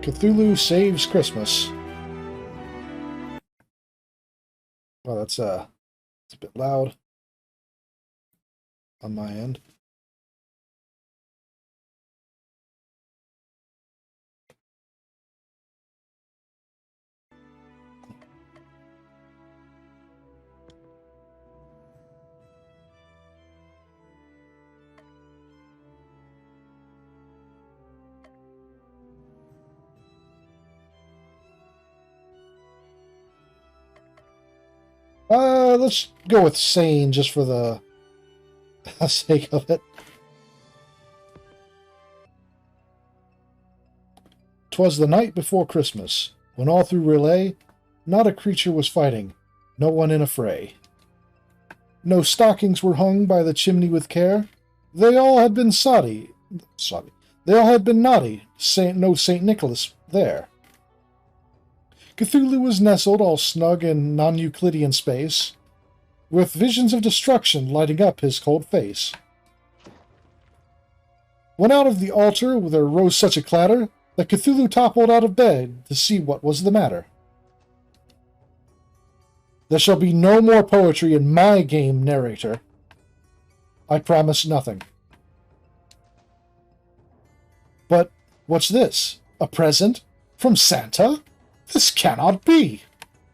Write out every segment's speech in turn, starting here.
Cthulhu Saves Christmas. Well, it's a bit loud on my end. Let's go with sane just for the sake of it. 'Twas the night before Christmas, when all through Relay, not a creature was fighting, no one in a fray. No stockings were hung by the chimney with care. They all had been They all had been naughty. No St. Nicholas there. Cthulhu was nestled all snug in non-Euclidean space, with visions of destruction lighting up his cold face. When out of the altar there rose such a clatter that Cthulhu toppled out of bed to see what was the matter. There shall be no more poetry in my game, narrator. I promise nothing. But what's this? A present? From Santa? This cannot be.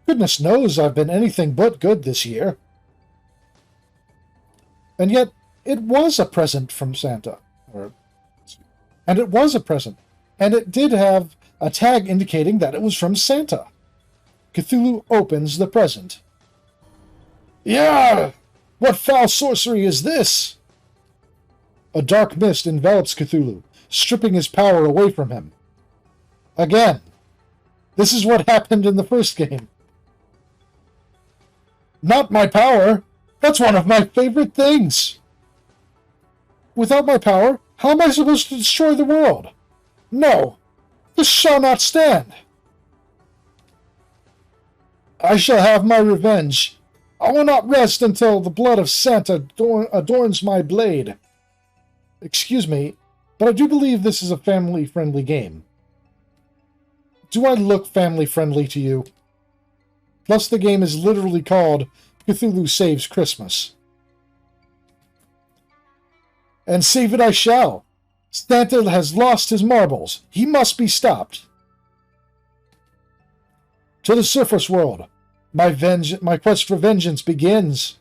Goodness knows I've been anything but good this year. And yet, it was a present from Santa. And it was a present. And it did have a tag indicating that it was from Santa. Cthulhu opens the present. Yeah! What foul sorcery is this? A dark mist envelops Cthulhu, stripping his power away from him. Again. This is what happened in the first game. Not my power! That's one of my favorite things! Without my power, how am I supposed to destroy the world? No! This shall not stand! I shall have my revenge. I will not rest until the blood of Santa adorns my blade. Excuse me, but I do believe this is a family-friendly game. Do I look family-friendly to you? Plus, the game is literally called Cthulhu Saves Christmas. And save it I shall. Santa has lost his marbles. He must be stopped. To the surface world. My quest for vengeance begins.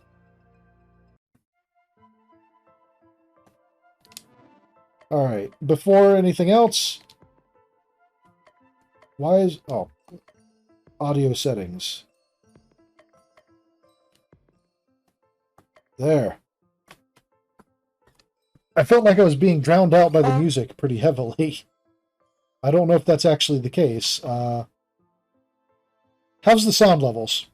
Alright, before anything else... Why is... Oh. Audio settings. There. I felt like I was being drowned out by the music pretty heavily. I don't know if that's actually the case. How's the sound levels?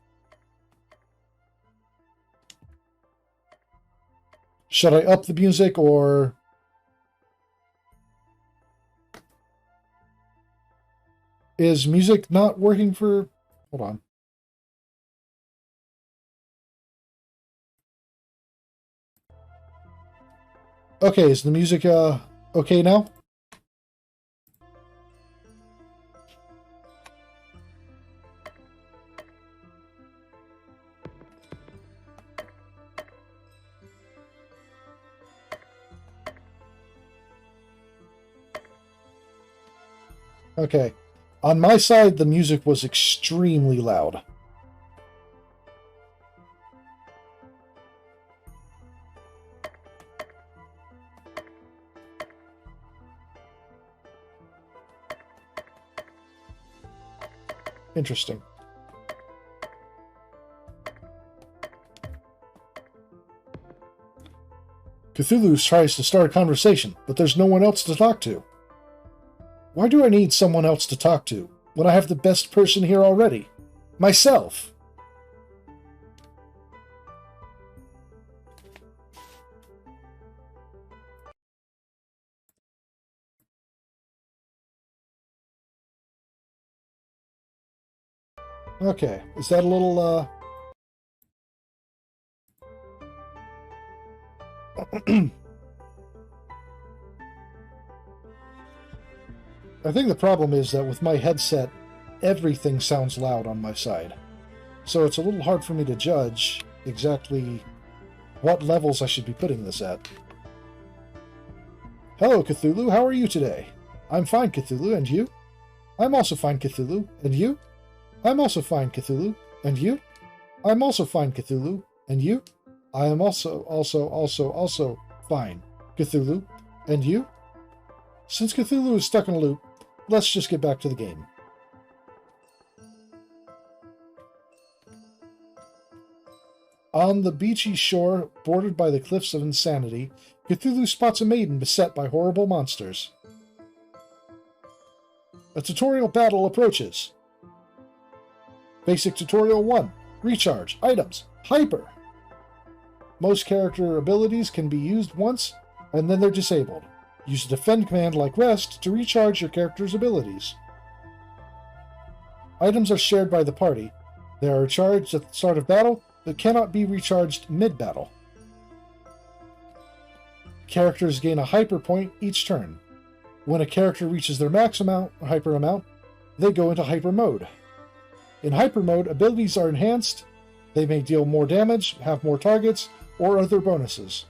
Should I up the music or... Is music not working for... Hold on. Okay, is the music okay now? Okay. On my side, the music was extremely loud. Interesting. Cthulhu tries to start a conversation, but there's no one else to talk to. Why do I need someone else to talk to when I have the best person here already? Myself. Okay, is that a little, I think the problem is that with my headset, everything sounds loud on my side. So it's a little hard for me to judge exactly what levels I should be putting this at. Hello, Cthulhu. How are you today? I'm fine, Cthulhu. And you? I'm also fine, Cthulhu. And you? I'm also fine, Cthulhu. And you? I'm also fine, Cthulhu. And you? I am also fine, Cthulhu. And you? Since Cthulhu is stuck in a loop, let's just get back to the game. On the beachy shore, bordered by the cliffs of insanity, Cthulhu spots a maiden beset by horrible monsters. A tutorial battle approaches. Basic Tutorial 1. Recharge. Items. Hyper. Most character abilities can be used once, and then they're disabled. Use a defend command like rest to recharge your character's abilities. Items are shared by the party. They are recharged at the start of battle, but cannot be recharged mid-battle. Characters gain a hyper point each turn. When a character reaches their max amount, or hyper amount, they go into hyper mode. In hyper mode, abilities are enhanced. They may deal more damage, have more targets, or other bonuses.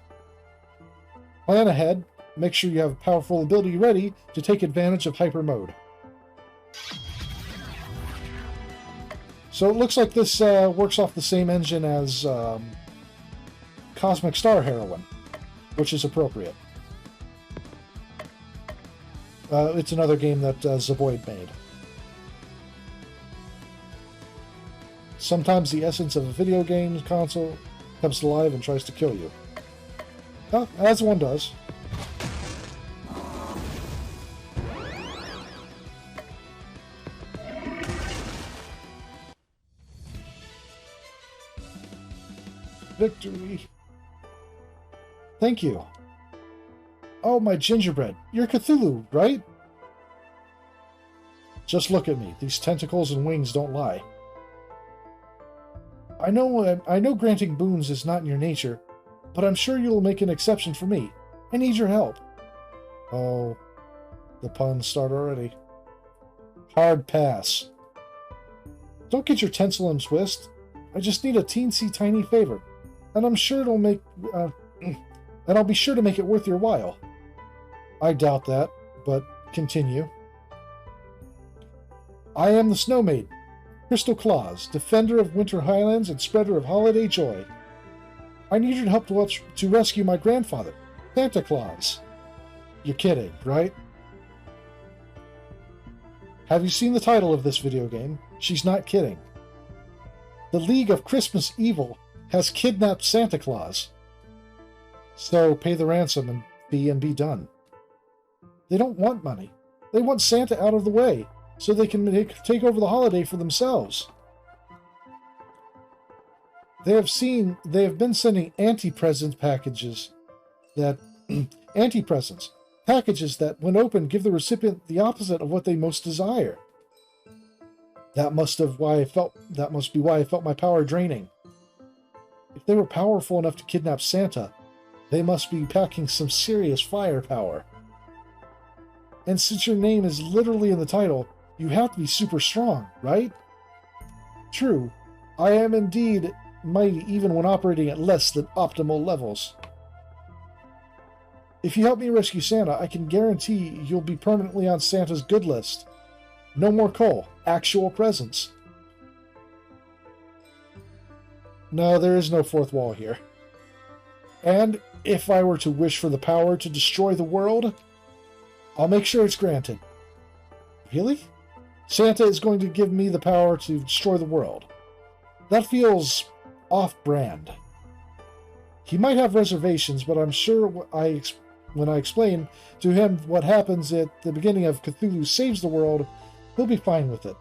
Plan ahead. Make sure you have a powerful ability ready to take advantage of hyper mode. So it looks like this works off the same engine as Cosmic Star Heroine, which is appropriate. It's another game that Zeboyd made. Sometimes the essence of a video game console comes alive and tries to kill you. As one does. Victory. Thank you. Oh, my gingerbread. You're Cthulhu, right? Just look at me. These tentacles and wings don't lie. I know granting boons is not in your nature, but I'm sure you'll make an exception for me. I need your help. Oh, the puns start already. Hard pass. Don't get your tinsel and twist. I just need a teensy tiny favor, and I'm sure it'll make, and I'll be sure to make it worth your while. I doubt that, but continue. I am the Snow Maiden, Crystal Claus, defender of Winter Highlands and spreader of holiday joy. I need your help to rescue my grandfather, Santa Claus. You're kidding, right? Have you seen the title of this video game? She's not kidding. The League of Christmas Evil has kidnapped Santa Claus. So pay the ransom and be done. They don't want money. They want Santa out of the way, so they can take over the holiday for themselves. They have been sending anti-present packages that packages that, when opened, give the recipient the opposite of what they most desire. That must be why I felt my power draining. If they were powerful enough to kidnap Santa, they must be packing some serious firepower. And since your name is literally in the title, you have to be super strong, right? True, I am indeed mighty even when operating at less than optimal levels. If you help me rescue Santa, I can guarantee you'll be permanently on Santa's good list. No more coal, actual presents. No, there is no fourth wall here. And if I were to wish for the power to destroy the world, I'll make sure it's granted. Really? Santa is going to give me the power to destroy the world. That feels off-brand. He might have reservations, but I'm sure when I explain to him what happens at the beginning of Cthulhu Saves the World, he'll be fine with it.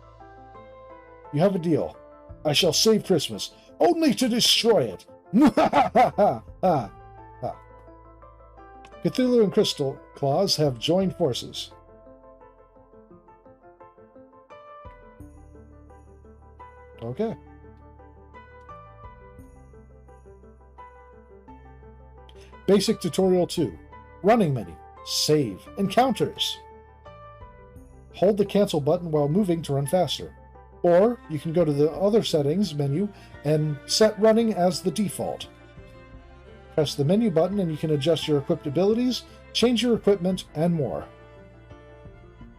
You have a deal. I shall save Christmas, only to destroy it. Cthulhu and Crystal Claus have joined forces. Okay. Basic Tutorial 2. Running menu. Save. Encounters. Hold the cancel button while moving to run faster. Or you can go to the other settings menu and set running as the default. Press the menu button and you can adjust your equipped abilities, change your equipment, and more.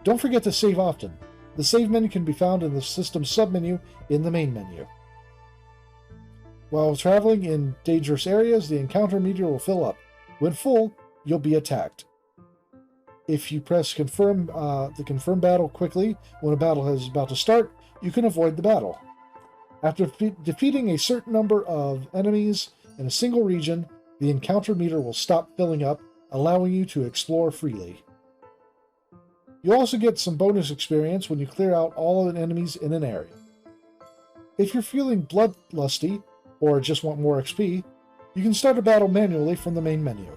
Don't forget to save often. The save menu can be found in the system submenu in the main menu. While traveling in dangerous areas, the encounter meter will fill up. When full, you'll be attacked. If you press confirm the confirm battle quickly when a battle is about to start, you can avoid the battle. After defeating a certain number of enemies in a single region, the encounter meter will stop filling up, allowing you to explore freely. You'll also get some bonus experience when you clear out all of the enemies in an area. If you're feeling bloodlusty, or just want more XP, you can start a battle manually from the main menu.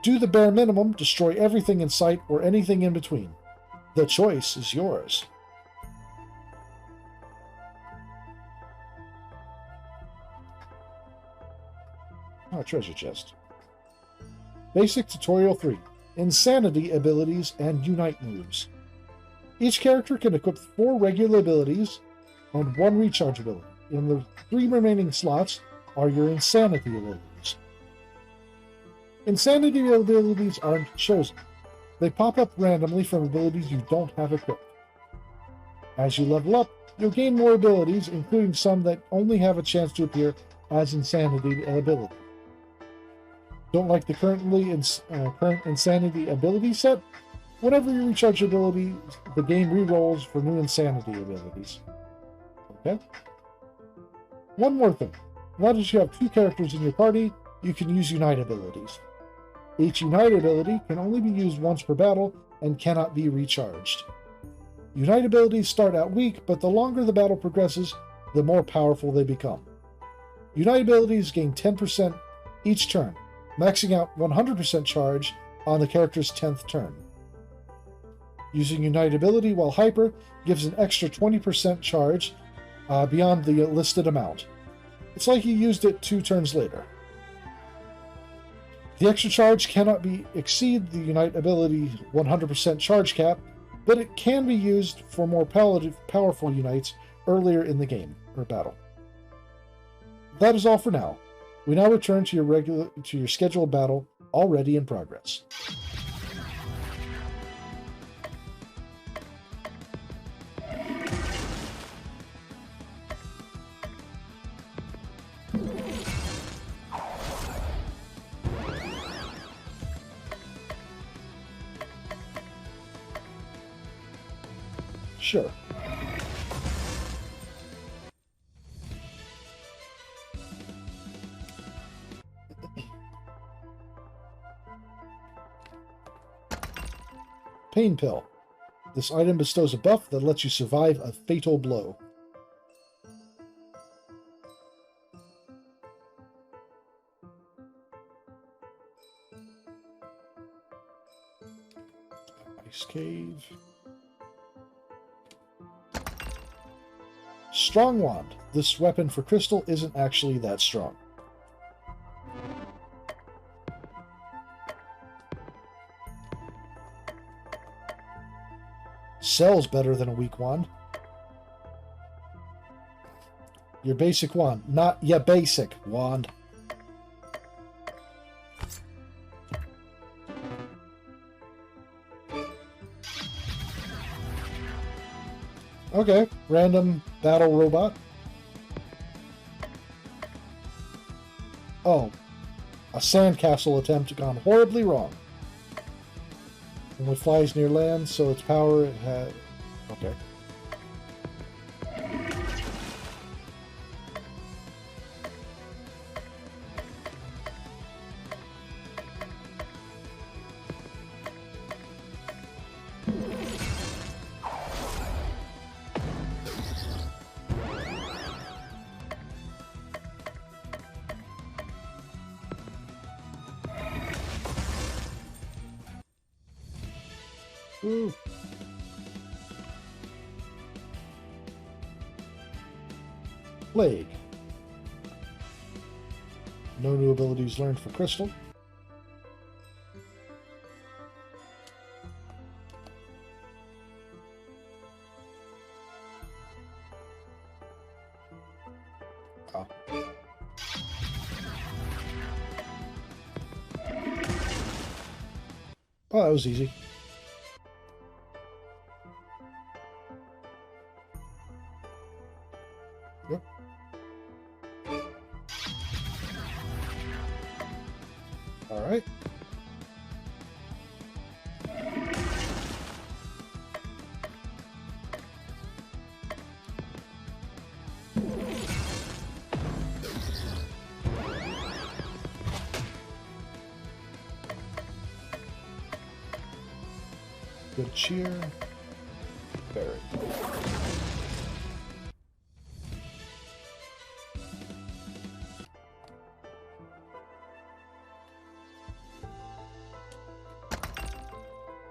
Do the bare minimum, destroy everything in sight or anything in between. The choice is yours. Oh, treasure chest. Basic Tutorial 3. Insanity abilities and Unite moves. Each character can equip 4 regular abilities and 1 recharge ability. In the 3 remaining slots are your Insanity abilities. Insanity abilities aren't chosen. They pop up randomly from abilities you don't have equipped. As you level up, you'll gain more abilities, including some that only have a chance to appear as Insanity ability. Don't like the current Insanity ability set? Whenever you recharge abilities, the game re-rolls for new Insanity abilities. Okay? One more thing. Now that you have 2 characters in your party, you can use Unite abilities. Each Unite ability can only be used once per battle and cannot be recharged. Unite abilities start out weak, but the longer the battle progresses, the more powerful they become. Unite abilities gain 10% each turn, maxing out 100% charge on the character's 10th turn. Using Unite ability while hyper gives an extra 20% charge beyond the listed amount. It's like you used it 2 turns later. The extra charge cannot exceed the Unite ability 100% charge cap, but it can be used for more powerful Unites earlier in the game or battle. That is all for now. We now return to your scheduled battle, already in progress. Sure. Pain Pill. This item bestows a buff that lets you survive a fatal blow. Ice Cave. Strong Wand. This weapon for crystal isn't actually that strong. Sells better than a weak wand. Your basic wand, not your basic wand. Okay, random battle robot. Oh, a sandcastle attempt gone horribly wrong. Only flies near land, so its power it has... Okay. Ooh. Plague. No new abilities learned for Crystal. Oh. Oh, that was easy. Yep. All right. Good cheer. Very good.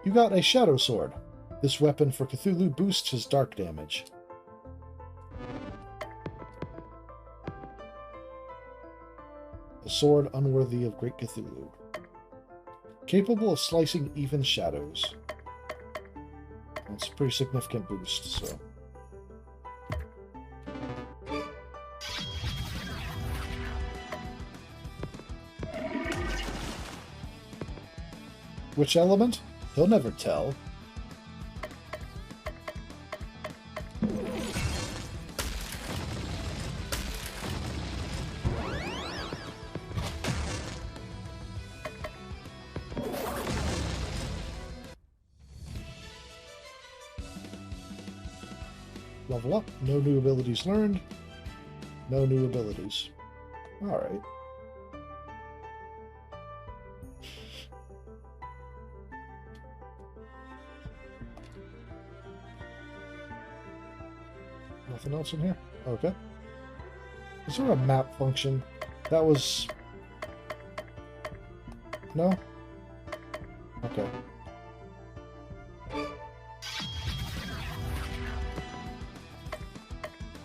You got a Shadow Sword. This weapon for Cthulhu boosts his dark damage. A sword unworthy of Great Cthulhu. Capable of slicing even shadows. That's a pretty significant boost, so... Which element? He'll never tell. Level up. No new abilities learned. No new abilities. Alright. Nothing else in here? Okay. Is there a map function? That was... No? Okay.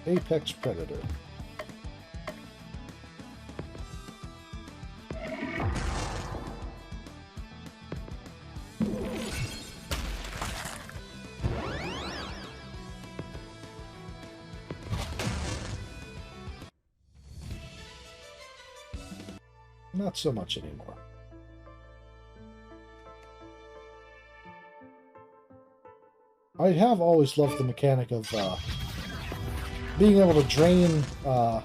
Apex Predator. Not so much anymore. I have always loved the mechanic of being able to drain the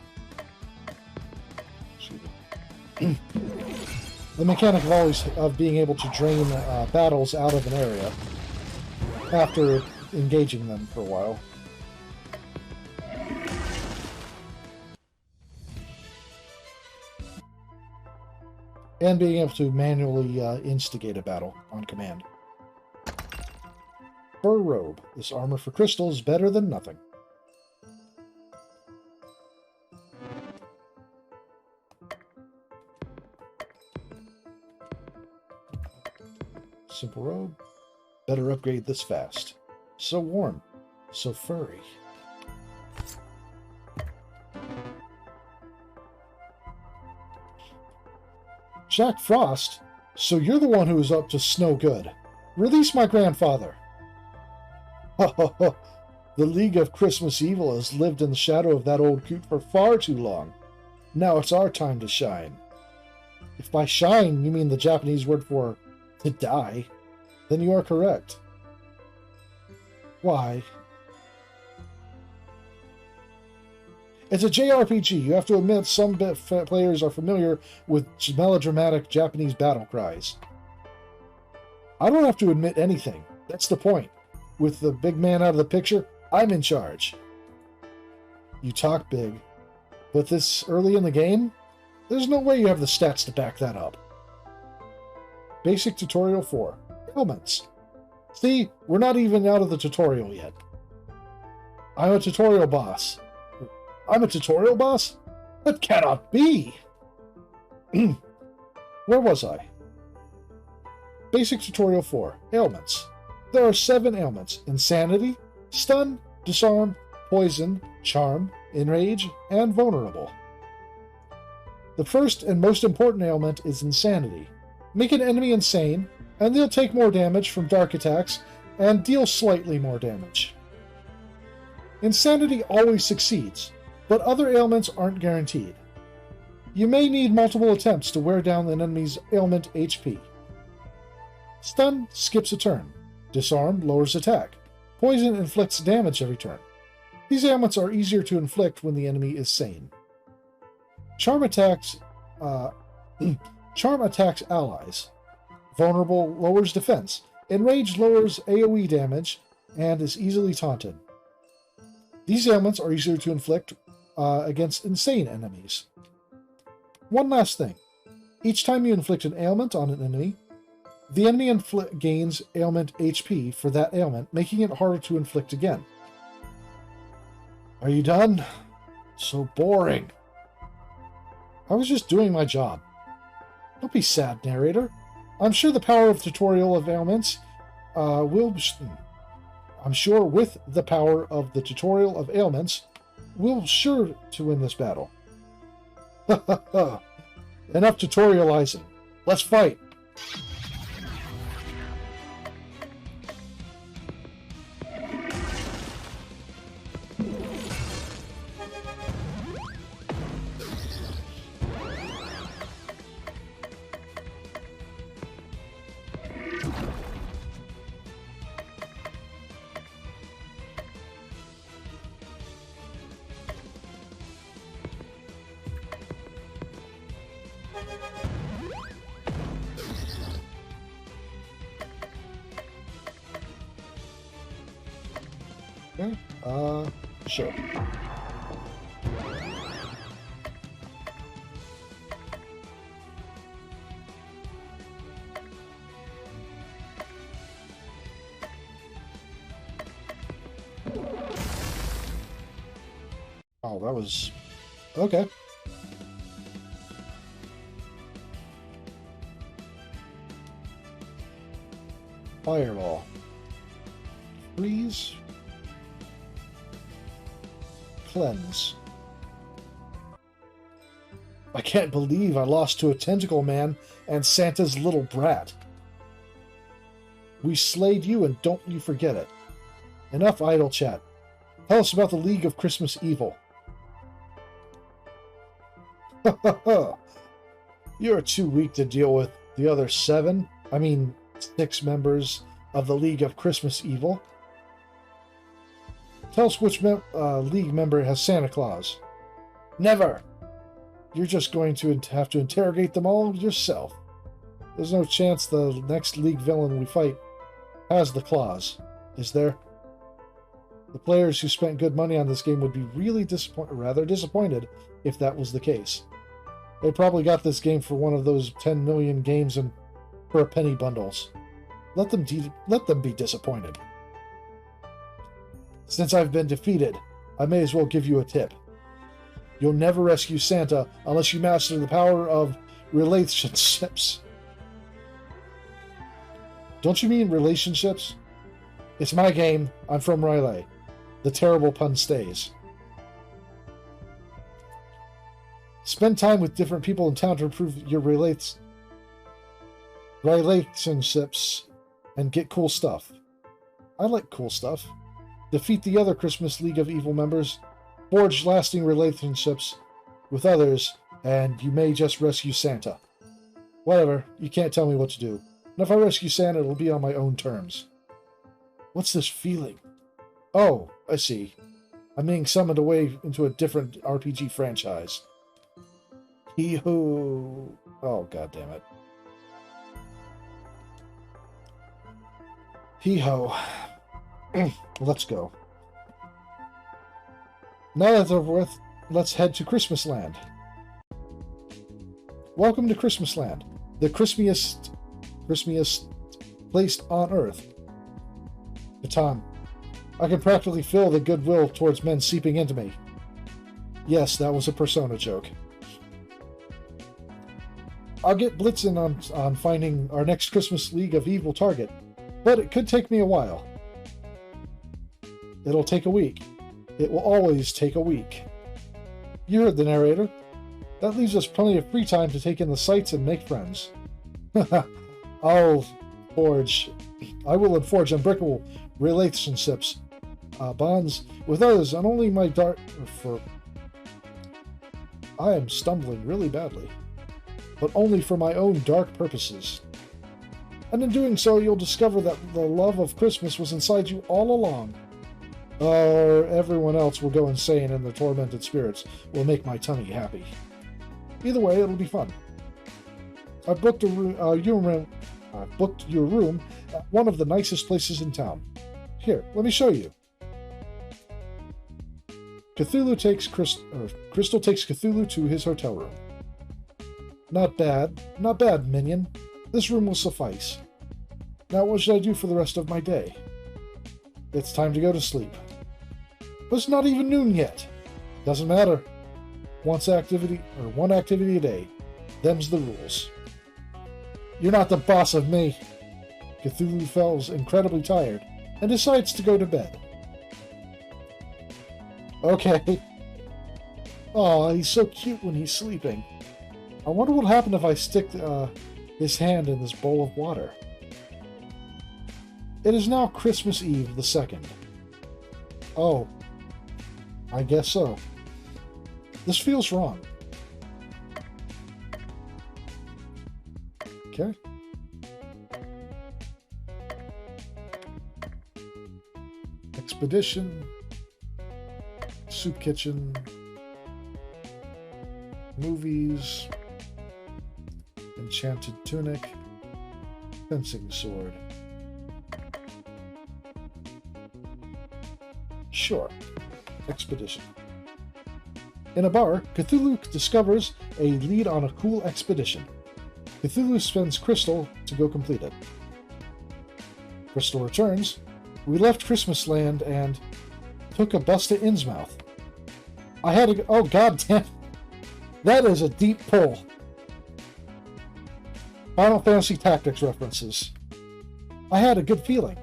mechanic of being able to drain battles out of an area after engaging them for a while. And being able to manually instigate a battle on command. Fur robe. This armor for crystal is better than nothing. Simple robe. Better upgrade this fast. So warm. So furry. Jack Frost? So you're the one who was up to Snow Good. Release my grandfather. Ho ho ho. The League of Christmas Evil has lived in the shadow of that old coot for far too long. Now it's our time to shine. If by shine you mean the Japanese word for to die, then you are correct. Why? It's a JRPG. You have to admit some players are familiar with melodramatic Japanese battle cries. I don't have to admit anything. That's the point. With the big man out of the picture, I'm in charge. You talk big, but this early in the game, there's no way you have the stats to back that up. Basic Tutorial 4. Ailments. See, we're not even out of the tutorial yet. I'm a tutorial boss. I'm a tutorial boss? That cannot be! Where was I? Basic Tutorial 4. Ailments. There are 7 ailments. Insanity, Stun, Disarm, Poison, Charm, Enrage, and Vulnerable. The first and most important ailment is Insanity. Make an enemy insane, and they'll take more damage from dark attacks and deal slightly more damage. Insanity always succeeds. but other ailments aren't guaranteed. You may need multiple attempts to wear down an enemy's ailment HP. Stun skips a turn. Disarm lowers attack. Poison inflicts damage every turn. These ailments are easier to inflict when the enemy is sane. Charm attacks allies. Vulnerable lowers defense. Enraged lowers AoE damage and is easily taunted. These ailments are easier to inflict against insane enemies. One last thing. Each time you inflict an ailment on an enemy, the enemy gains ailment HP for that ailment, making it harder to inflict again. Are you done? So boring. I was just doing my job. Don't be sad, narrator. I'm sure the power of tutorial of ailments I'm sure with the power of the tutorial of ailments, we'll sure to win this battle. Enough tutorializing. Let's fight. Okay, sure. Oh, that was... okay. Fireball. Freeze. Cleanse. I can't believe I lost to a tentacle man and Santa's little brat. We slayed you and don't you forget it. Enough idle chat. Tell us about the League of Christmas Evil. You're too weak to deal with the other 6 members of the League of Christmas Evil. Tell us which League member has Santa Claus. Never! You're just going to have to interrogate them all yourself. There's no chance the next League villain we fight has the claws, is there? The players who spent good money on this game would be really disappointed if that was the case. They probably got this game for one of those 10 million games and for a penny bundles. Let them be disappointed. Since I've been defeated, I may as well give you a tip. You'll never rescue Santa unless you master the power of relationships. Don't you mean relationships? It's my game. I'm from Rylay. The terrible pun stays. Spend time with different people in town to improve your relationships and get cool stuff. I like cool stuff. Defeat the other Christmas League of Evil members, forge lasting relationships with others, and you may just rescue Santa. Whatever, you can't tell me what to do. And if I rescue Santa, it'll be on my own terms. What's this feeling? Oh, I see. I'm being summoned away into a different RPG franchise. Hee-hoo. Oh, goddammit. Hee-ho. Let's go. Now that's over with, let's head to Christmas Land. Welcome to Christmas Land, the Christmiest place on Earth. Phtagn. I can practically feel the goodwill towards men seeping into me. Yes, that was a Persona joke. I'll get blitzing on finding our next Christmas League of Evil target, but it could take me a while. It'll take a week. It will always take a week. You heard the narrator. That leaves us plenty of free time to take in the sights and make friends. I will forge unbreakable relationships, bonds with others, and only my I am stumbling really badly, but only for my own dark purposes. And in doing so, you'll discover that the love of Christmas was inside you all along. Or everyone else will go insane and the tormented spirits will make my tummy happy. Either way, it'll be fun. I've booked your room at one of the nicest places in town. Here, let me show you. Crystal takes Cthulhu to his hotel room. Not bad, minion. This room will suffice. Now what should I do for the rest of my day? It's time to go to sleep. But it's not even noon yet. Doesn't matter. One activity a day. Them's the rules. You're not the boss of me. Cthulhu feels incredibly tired and decides to go to bed. Okay. Oh, he's so cute when he's sleeping. I wonder what happened if I stick his hand in this bowl of water. It is now Christmas Eve the 2nd. Oh. I guess so. This feels wrong. Okay. Expedition. Soup kitchen. Movies. Enchanted tunic. Fencing sword. Sure. Expedition. In a bar, Cthulhu discovers a lead on a cool expedition. Cthulhu spends Crystal to go complete it. Crystal returns. We left Christmasland and took a bus to Innsmouth. I had to go. Oh, goddamn. That is a deep pull. Final Fantasy Tactics references. I had a good feeling.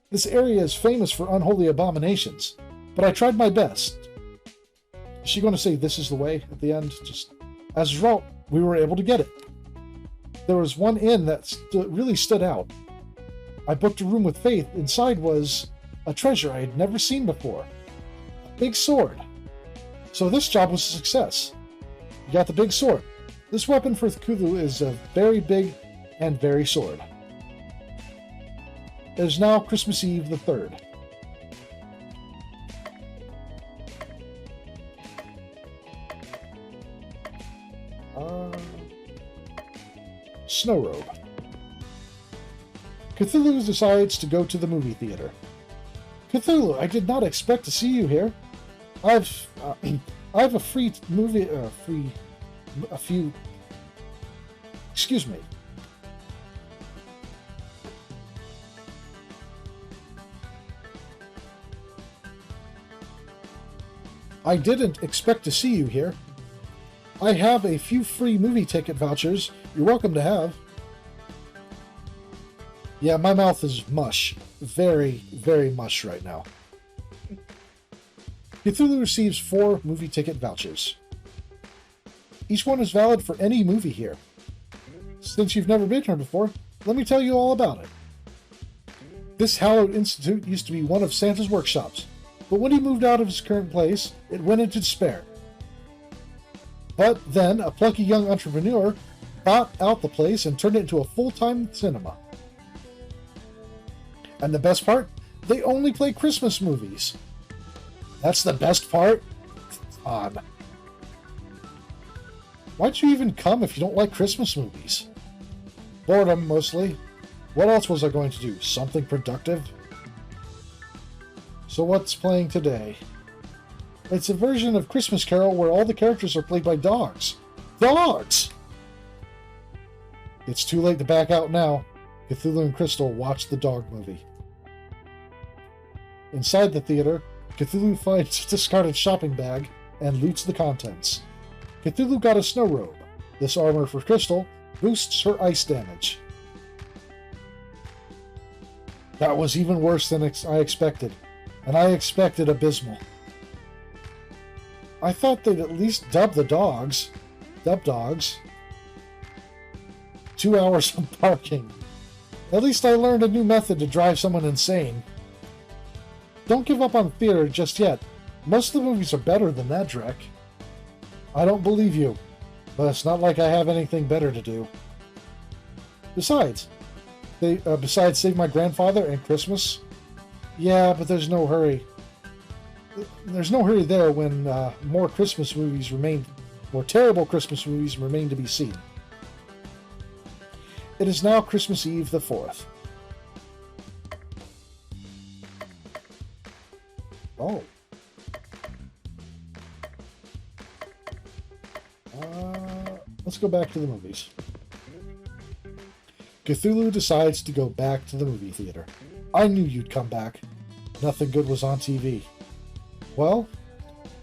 This area is famous for unholy abominations, but I tried my best. Is she going to say this is the way at the end? Just as a result, we were able to get it. There was one inn that really stood out. I booked a room with Faith. Inside was a treasure I had never seen before. A big sword. So this job was a success. You got the big sword. This weapon for Cthulhu is a very big and very sword. It is now Christmas Eve the 3rd. Snow robe. Cthulhu decides to go to the movie theater. Cthulhu, I did not expect to see you here. I've a free movie. Excuse me. I didn't expect to see you here. I have a few free movie ticket vouchers you're welcome to have. Yeah, my mouth is mush. Very, very mush right now. Cthulhu receives 4 movie ticket vouchers. Each one is valid for any movie here. Since you've never been here before, let me tell you all about it. This hallowed institute used to be one of Santa's workshops, but when he moved out of his current place, it went into despair. But then, a plucky young entrepreneur bought out the place and turned it into a full-time cinema. And the best part? They only play Christmas movies. That's the best part? Odd. Why'd you even come if you don't like Christmas movies? Boredom, mostly. What else was I going to do? Something productive? So what's playing today? It's a version of Christmas Carol where all the characters are played by dogs. Dogs! It's too late to back out now. Cthulhu and Crystal watch the dog movie. Inside the theater, Cthulhu finds a discarded shopping bag and loots the contents. Cthulhu got a snow robe. This armor for Crystal boosts her ice damage. That was even worse than I expected, and I expected abysmal. I thought they'd at least dub the dogs. Dub dogs. 2 hours of parking. At least I learned a new method to drive someone insane. Don't give up on theater just yet. Most of the movies are better than that, Drek. I don't believe you, but it's not like I have anything better to do. Besides, besides save my grandfather and Christmas? Yeah, but there's no hurry. There's no hurry there when more terrible Christmas movies remain to be seen. It is now Christmas Eve the 4th. Oh. Let's go back to the movies. Cthulhu decides to go back to the movie theater. I knew you'd come back. Nothing good was on TV. Well,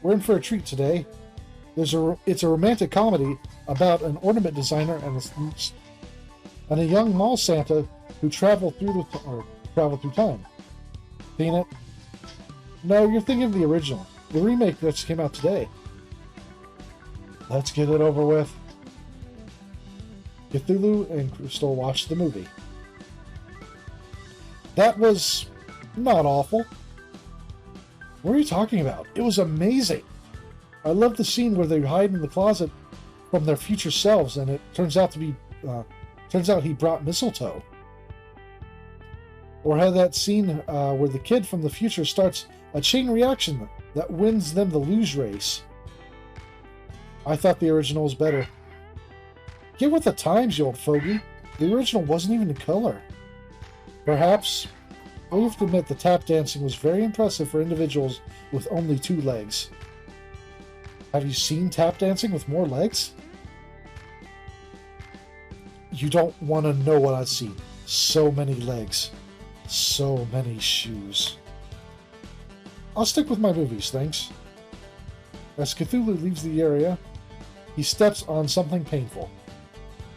we're in for a treat today. It's a romantic comedy about an ornament designer and a young mall Santa who travel through time. Seen it? No, you're thinking of the original. The remake that just came out today. Let's get it over with. Cthulhu and Crystal watched the movie. That was not awful. What are you talking about? It was amazing. I love the scene where they hide in the closet from their future selves, and it turns out he brought mistletoe. Or how that scene where the kid from the future starts a chain reaction that wins them the luge race. I thought the original was better. Get with the times, you old fogey. The original wasn't even in color. Perhaps. I have to admit the tap dancing was very impressive for individuals with only 2 legs. Have you seen tap dancing with more legs? You don't want to know what I've seen. So many legs. So many shoes. I'll stick with my movies, thanks. As Cthulhu leaves the area, he steps on something painful.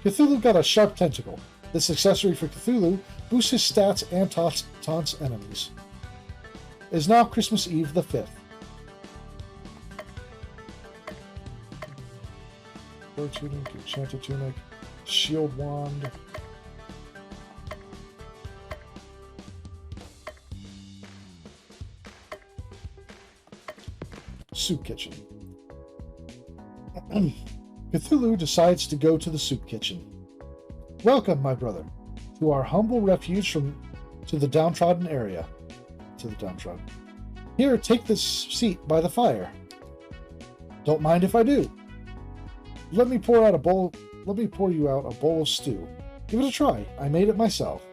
Cthulhu got a sharp tentacle. This accessory for Cthulhu boosts his stats and taunts enemies. It is now Christmas Eve the 5th. Fur tunic, enchanted tunic, shield wand. Soup kitchen. Cthulhu decides to go to the soup kitchen. Welcome, my brother, to our humble refuge to the downtrodden area. Here, take this seat by the fire. Don't mind if I do. Let me pour you out a bowl of stew. Give it a try. I made it myself.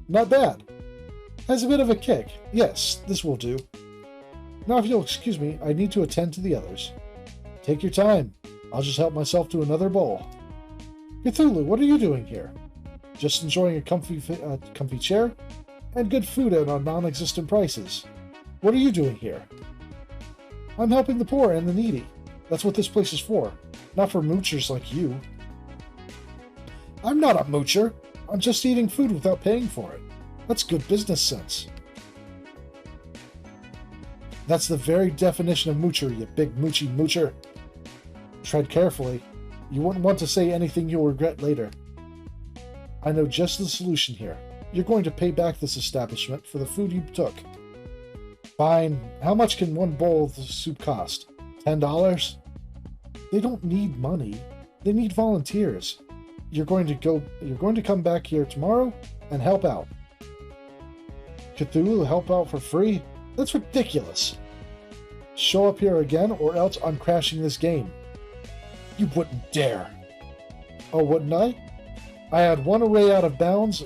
Not bad. Has a bit of a kick. Yes, this will do. Now, if you'll excuse me, I need to attend to the others. Take your time. I'll just help myself to another bowl. Cthulhu, what are you doing here? Just enjoying a comfy chair and good food at non-existent prices. What are you doing here? I'm helping the poor and the needy. That's what this place is for, not for moochers like you. I'm not a moocher. I'm just eating food without paying for it. That's good business sense. That's the very definition of moocher, you big moochy moocher. Tread carefully. You wouldn't want to say anything you'll regret later. I know just the solution here. You're going to pay back this establishment for the food you took. Fine. How much can one bowl of the soup cost? $10? They don't need money. They need volunteers. You're going to come back here tomorrow and help out. Cthulhu help out for free? That's ridiculous. Show up here again or else I'm crashing this game. You wouldn't dare. Oh, wouldn't I? I had one array out of bounds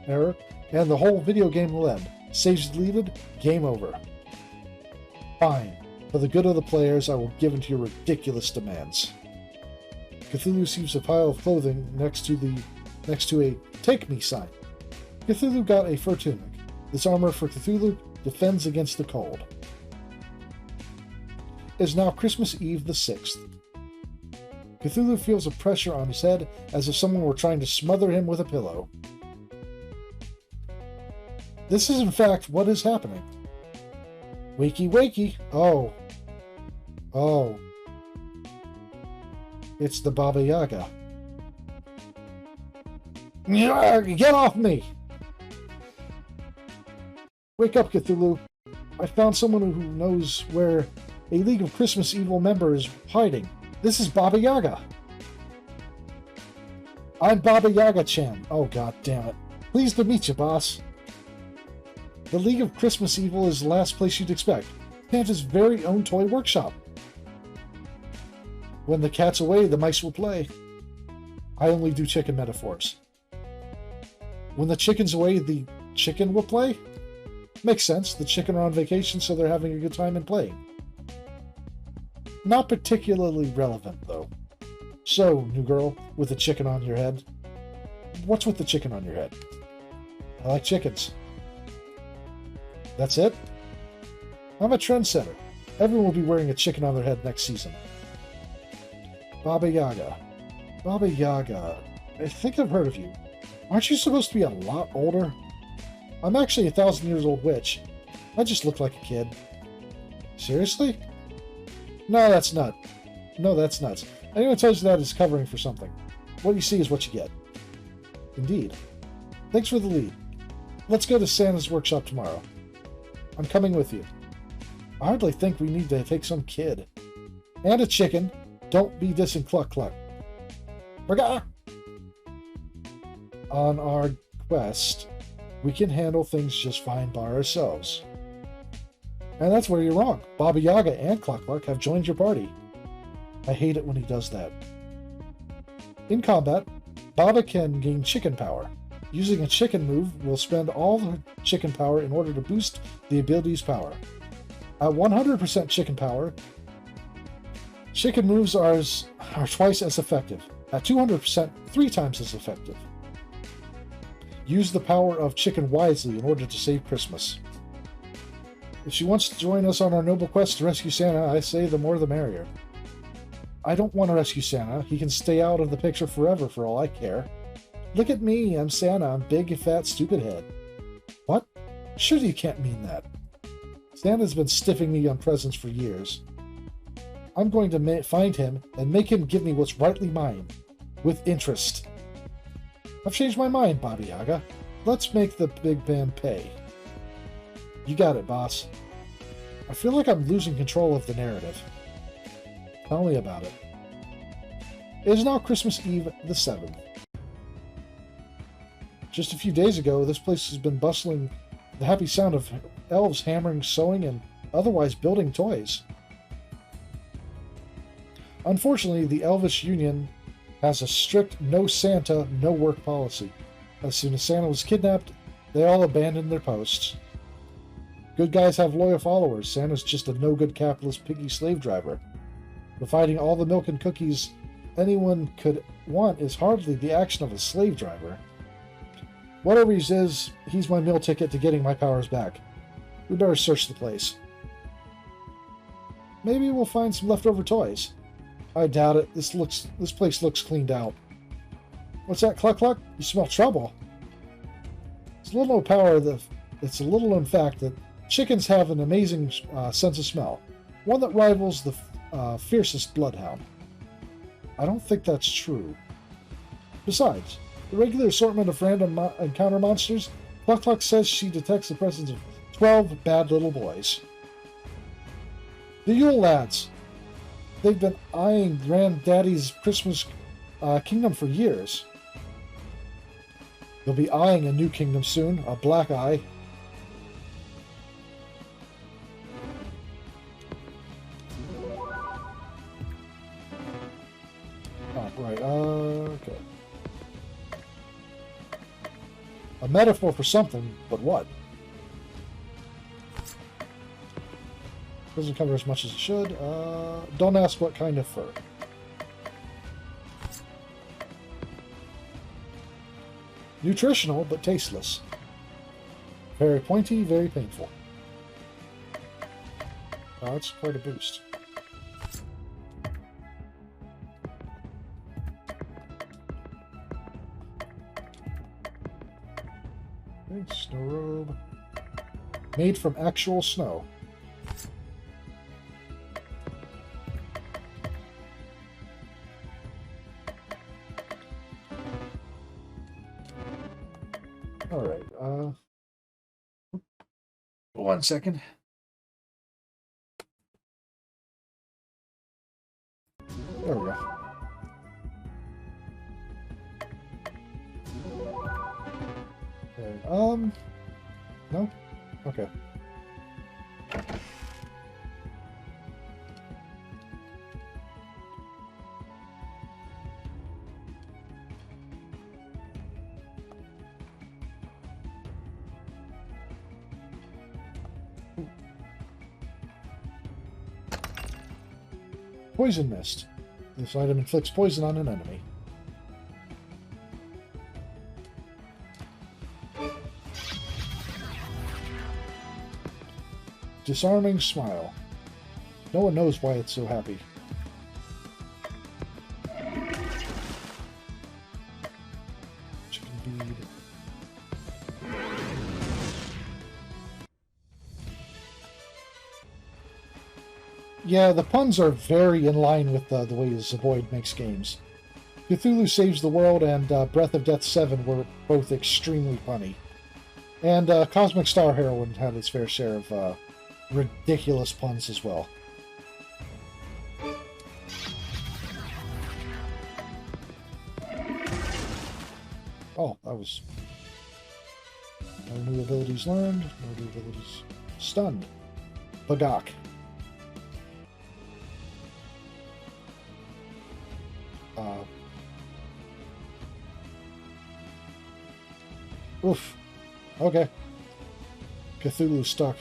error and the whole video game will end. Saves deleted, game over. Fine. For the good of the players, I will give in to your ridiculous demands. Cthulhu sees a pile of clothing next to a "Take Me" sign. Cthulhu got a fur tunic. This armor for Cthulhu defends against the cold. It is now Christmas Eve the 6th. Cthulhu feels a pressure on his head as if someone were trying to smother him with a pillow. This is in fact what is happening. Wakey wakey. Oh. It's the Baba Yaga. Get off me! Wake up, Cthulhu. I found someone who knows where A League of Christmas Evil member is hiding. This is Baba Yaga. I'm Baba Yaga-chan. Oh, god damn it. Pleased to meet you, boss. The League of Christmas Evil is the last place you'd expect. Santa's very own toy workshop. When the cat's away, the mice will play. I only do chicken metaphors. When the chicken's away, the chicken will play? Makes sense. The chicken are on vacation, so they're having a good time and playing. Not particularly relevant, though. So, new girl, with the chicken on your head. What's with the chicken on your head? I like chickens. That's it? I'm a trendsetter. Everyone will be wearing a chicken on their head next season. Baba Yaga. Baba Yaga. I think I've heard of you. Aren't you supposed to be a lot older? I'm actually a 1,000-years-old witch. I just look like a kid. Seriously? No, that's not. No, that's nuts. Anyone tells you that is covering for something. What you see is what you get. Indeed. Thanks for the lead. Let's go to Santa's workshop tomorrow. I'm coming with you. I hardly think we need to take some kid. And a chicken. Don't be dissing Cluck Cluck. Baga! On our quest, we can handle things just fine by ourselves. And that's where you're wrong. Baba Yaga and Cluck Cluck have joined your party. I hate it when he does that. In combat, Baba can gain chicken power. Using a chicken move will spend all the chicken power in order to boost the ability's power. At 100% chicken power, chicken moves are twice as effective. At 200%, 3 times as effective. Use the power of chicken wisely in order to save Christmas. If she wants to join us on our noble quest to rescue Santa, I say the more the merrier. I don't want to rescue Santa. He can stay out of the picture forever for all I care. Look at me, I'm Santa. I'm big, fat, stupid head. What? Surely you can't mean that. Santa's been stiffing me on presents for years. I'm going to find him and make him give me what's rightly mine. With interest. I've changed my mind, Baba Yaga. Let's make the big man pay. You got it, boss. I feel like I'm losing control of the narrative. Tell me about it. It is now Christmas Eve the 7th. Just a few days ago, this place has been bustling the happy sound of elves hammering, sewing, and otherwise building toys. Unfortunately, the Elvish Union has a strict no Santa, no work policy. As soon as Santa was kidnapped, they all abandoned their posts. Good guys have loyal followers. Santa's just a no-good capitalist piggy slave driver. Providing all the milk and cookies anyone could want is hardly the action of a slave driver. Whatever he is, he's my meal ticket to getting my powers back. We better search the place. Maybe we'll find some leftover toys. I doubt it. This place looks cleaned out. What's that, Cluck Cluck? You smell trouble. It's a little it's a little known fact that chickens have an amazing sense of smell, one that rivals the fiercest bloodhound. I don't think that's true. Besides, the regular assortment of random encounter monsters, Cluck Cluck says she detects the presence of 12 bad little boys. The Yule lads. They've been eyeing Granddaddy's Christmas kingdom for years. They'll be eyeing a new kingdom soon, a black eye. Oh, right, okay. A metaphor for something, but what? Doesn't cover as much as it should. Don't ask what kind of fur. Nutritional, but tasteless. Very pointy, very painful. Oh, that's quite a boost. Okay, snow robe. Made from actual snow. Alright, 1 second. There we go. Okay, no? Okay. Poison Mist. This item inflicts poison on an enemy. Disarming Smile. No one knows why it's so happy. Chicken bead. Yeah, the puns are very in line with the way Zeboyd makes games. Cthulhu Saves the World and Breath of Death 7 were both extremely punny. And Cosmic Star Heroine had its fair share of ridiculous puns as well. Oh, that was... No new abilities learned, no new abilities... Stunned. Bagok. Oof. Okay. Cthulhu stuck.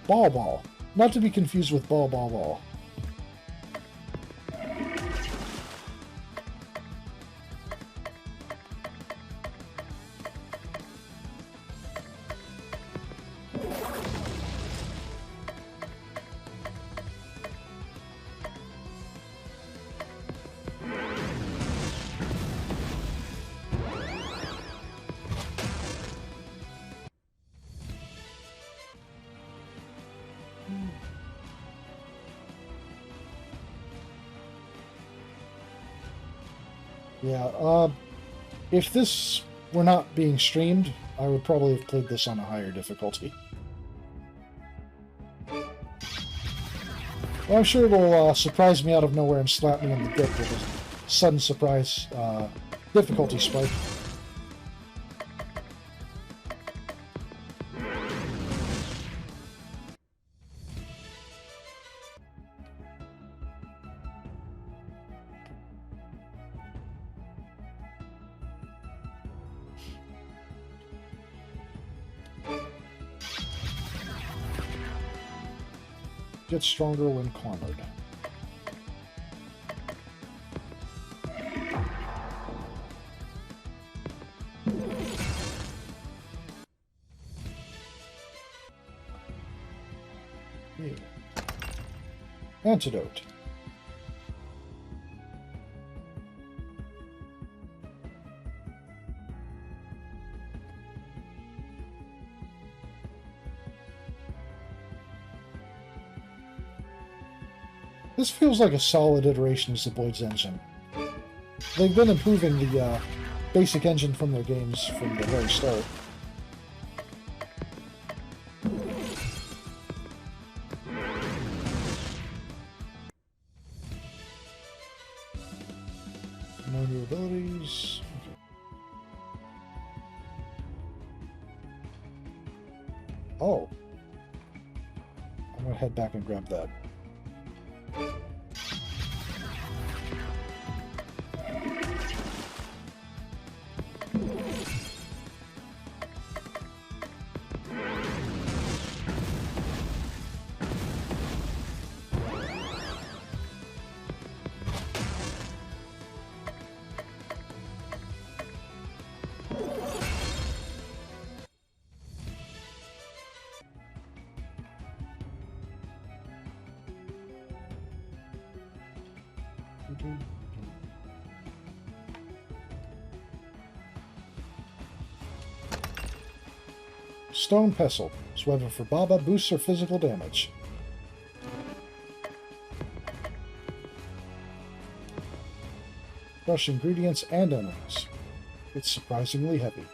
Ball. Not to be confused with ball. Yeah, if this were not being streamed, I would probably have played this on a higher difficulty. Well, I'm sure it'll surprise me out of nowhere and slap me in the dick with a sudden surprise difficulty spike. Get stronger when cornered. Here. Antidote. This feels like a solid iteration of Zeboyd's engine. They've been improving the basic engine from their games from the very start. No new abilities. Okay. Oh. I'm gonna head back and grab that. Stone Pestle. Sweater for Baba boosts her physical damage. Crush ingredients and enemies. It's surprisingly heavy.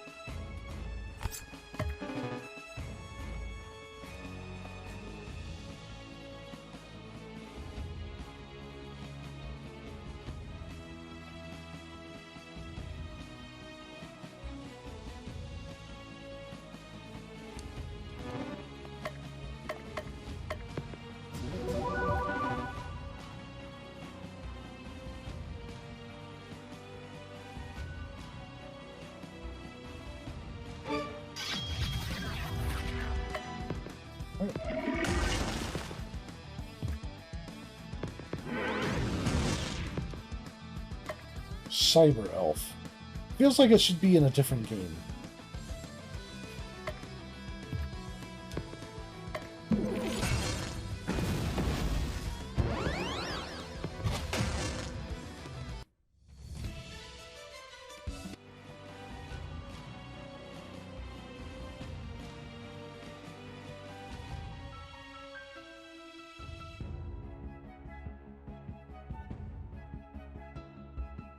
Cyber Elf. Feels like it should be in a different game.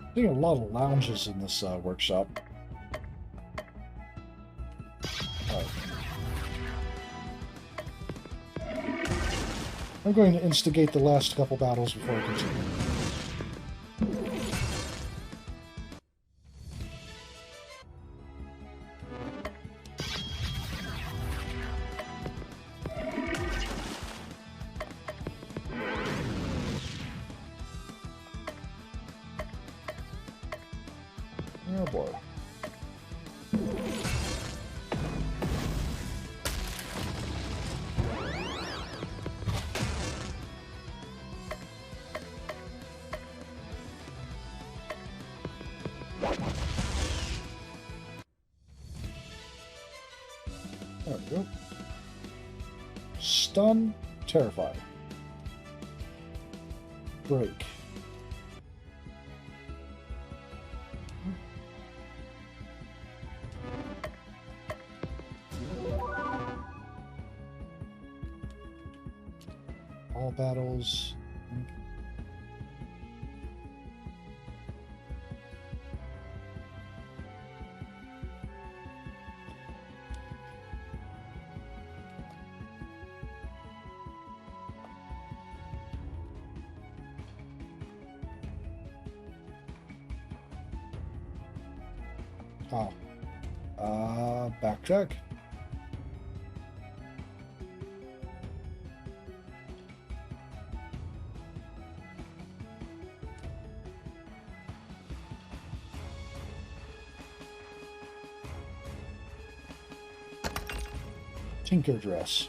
I think a lot of lounges in this workshop. I'm going to instigate the last couple battles before I continue. Oh boy. There we go. Stun, terrify. Break. All battles. Backtrack. Tinker Dress.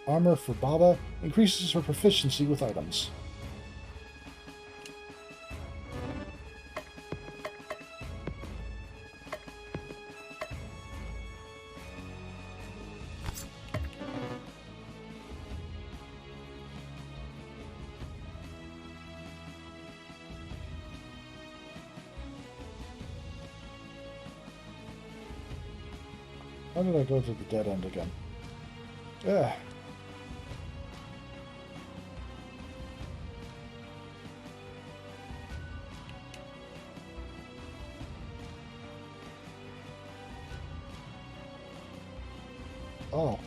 Armor for Baba increases her proficiency with items. How did I go to the dead end again? Yeah. Oh.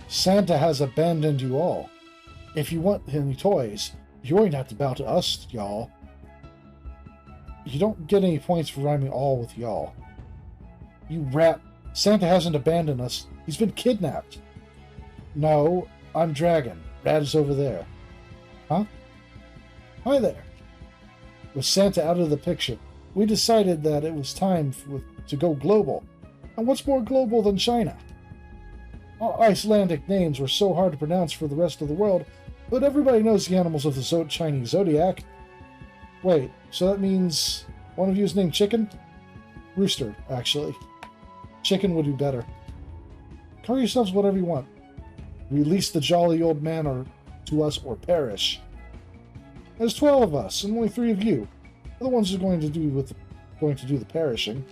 Santa has abandoned you all. If you want any toys, you're going to have to bow to us, y'all. You don't get any points for rhyming all with y'all. You rat. Santa hasn't abandoned us. He's been kidnapped. No, I'm Dragon. Rat is over there. Huh? Hi there. With Santa out of the picture, we decided that it was time to go global. And what's more global than China? Our Icelandic names were so hard to pronounce for the rest of the world, but everybody knows the animals of the Chinese zodiac. Wait, so that means one of you is named Chicken? Rooster, actually. Chicken would be better. Call yourselves whatever you want. Release the jolly old man to us or perish. There's 12 of us, and only 3 of you. We're the ones who are going to do the perishing.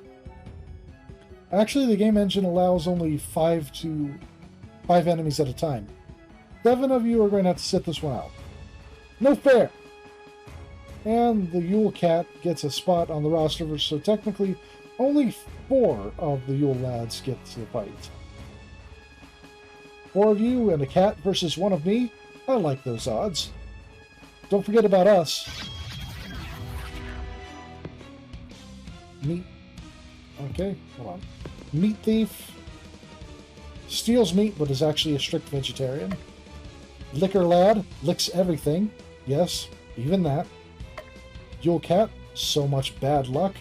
Actually, the game engine allows only 5 enemies at a time. 7 of you are going to have to sit this one out. No fair! And the Yule Cat gets a spot on the roster, so technically only 4 of the Yule lads get to fight. 4 of you and a cat versus 1 of me? I like those odds. Don't forget about us. Meat. Okay, hold on. Meat thief. Steals meat, but is actually a strict vegetarian. Liquor lad. Licks everything. Yes, even that. Yule cat. So much bad luck.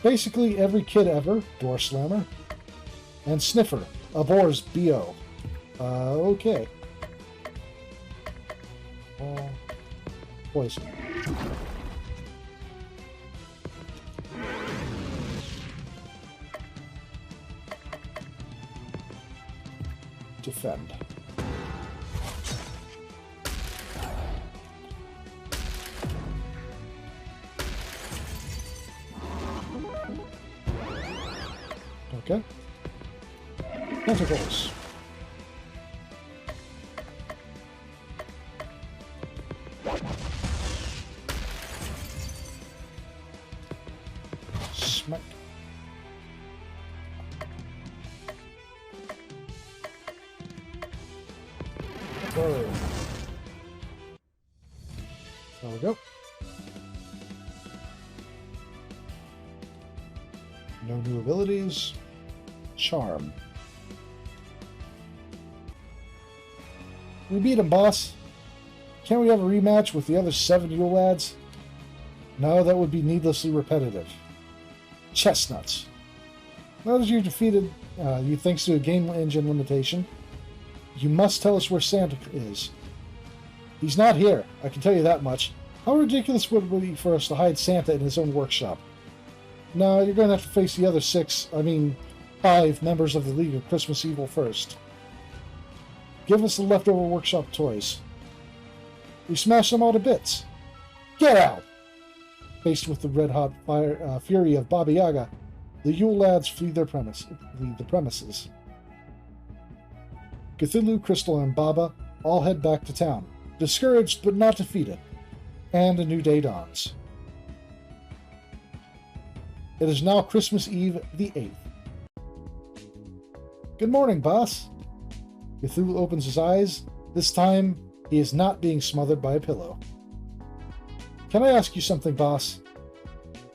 Basically every kid ever. Door slammer. And sniffer. Abhors BO. Okay. Poison. Defend. Okay. Tentacles. Smack. Whoa. There we go. No new abilities. Charm. We beat him, boss. Can't we have a rematch with the other 7 Yule lads? No, that would be needlessly repetitive. Chestnuts. Now that you've defeated you thanks to a game engine limitation, you must tell us where Santa is. He's not here, I can tell you that much. How ridiculous would it be for us to hide Santa in his own workshop? No, you're going to have to face the other 5 members of the League of Christmas Evil first. Give us the leftover workshop toys. We smashed them all to bits. Get out! Faced with the red-hot fury of Baba Yaga, the Yule lads flee the premises. Cthulhu, Crystal, and Baba all head back to town, discouraged but not defeated, and a new day dawns. It is now Christmas Eve the 8th. Good morning, boss. Cthulhu opens his eyes. This time, he is not being smothered by a pillow. Can I ask you something, boss?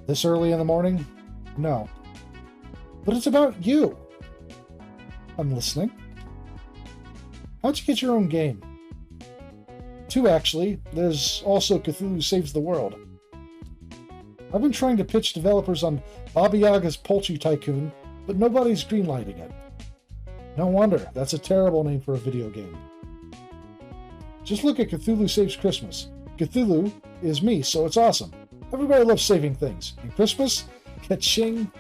This early in the morning? No. But it's about you. I'm listening. How'd you get your own game? 2, actually. There's also Cthulhu Saves the World. I've been trying to pitch developers on Baba Yaga's Poultry Tycoon, but nobody's greenlighting it. No wonder, that's a terrible name for a video game. Just look at Cthulhu Saves Christmas. Cthulhu is me, so it's awesome. Everybody loves saving things. And Christmas? Ka-ching!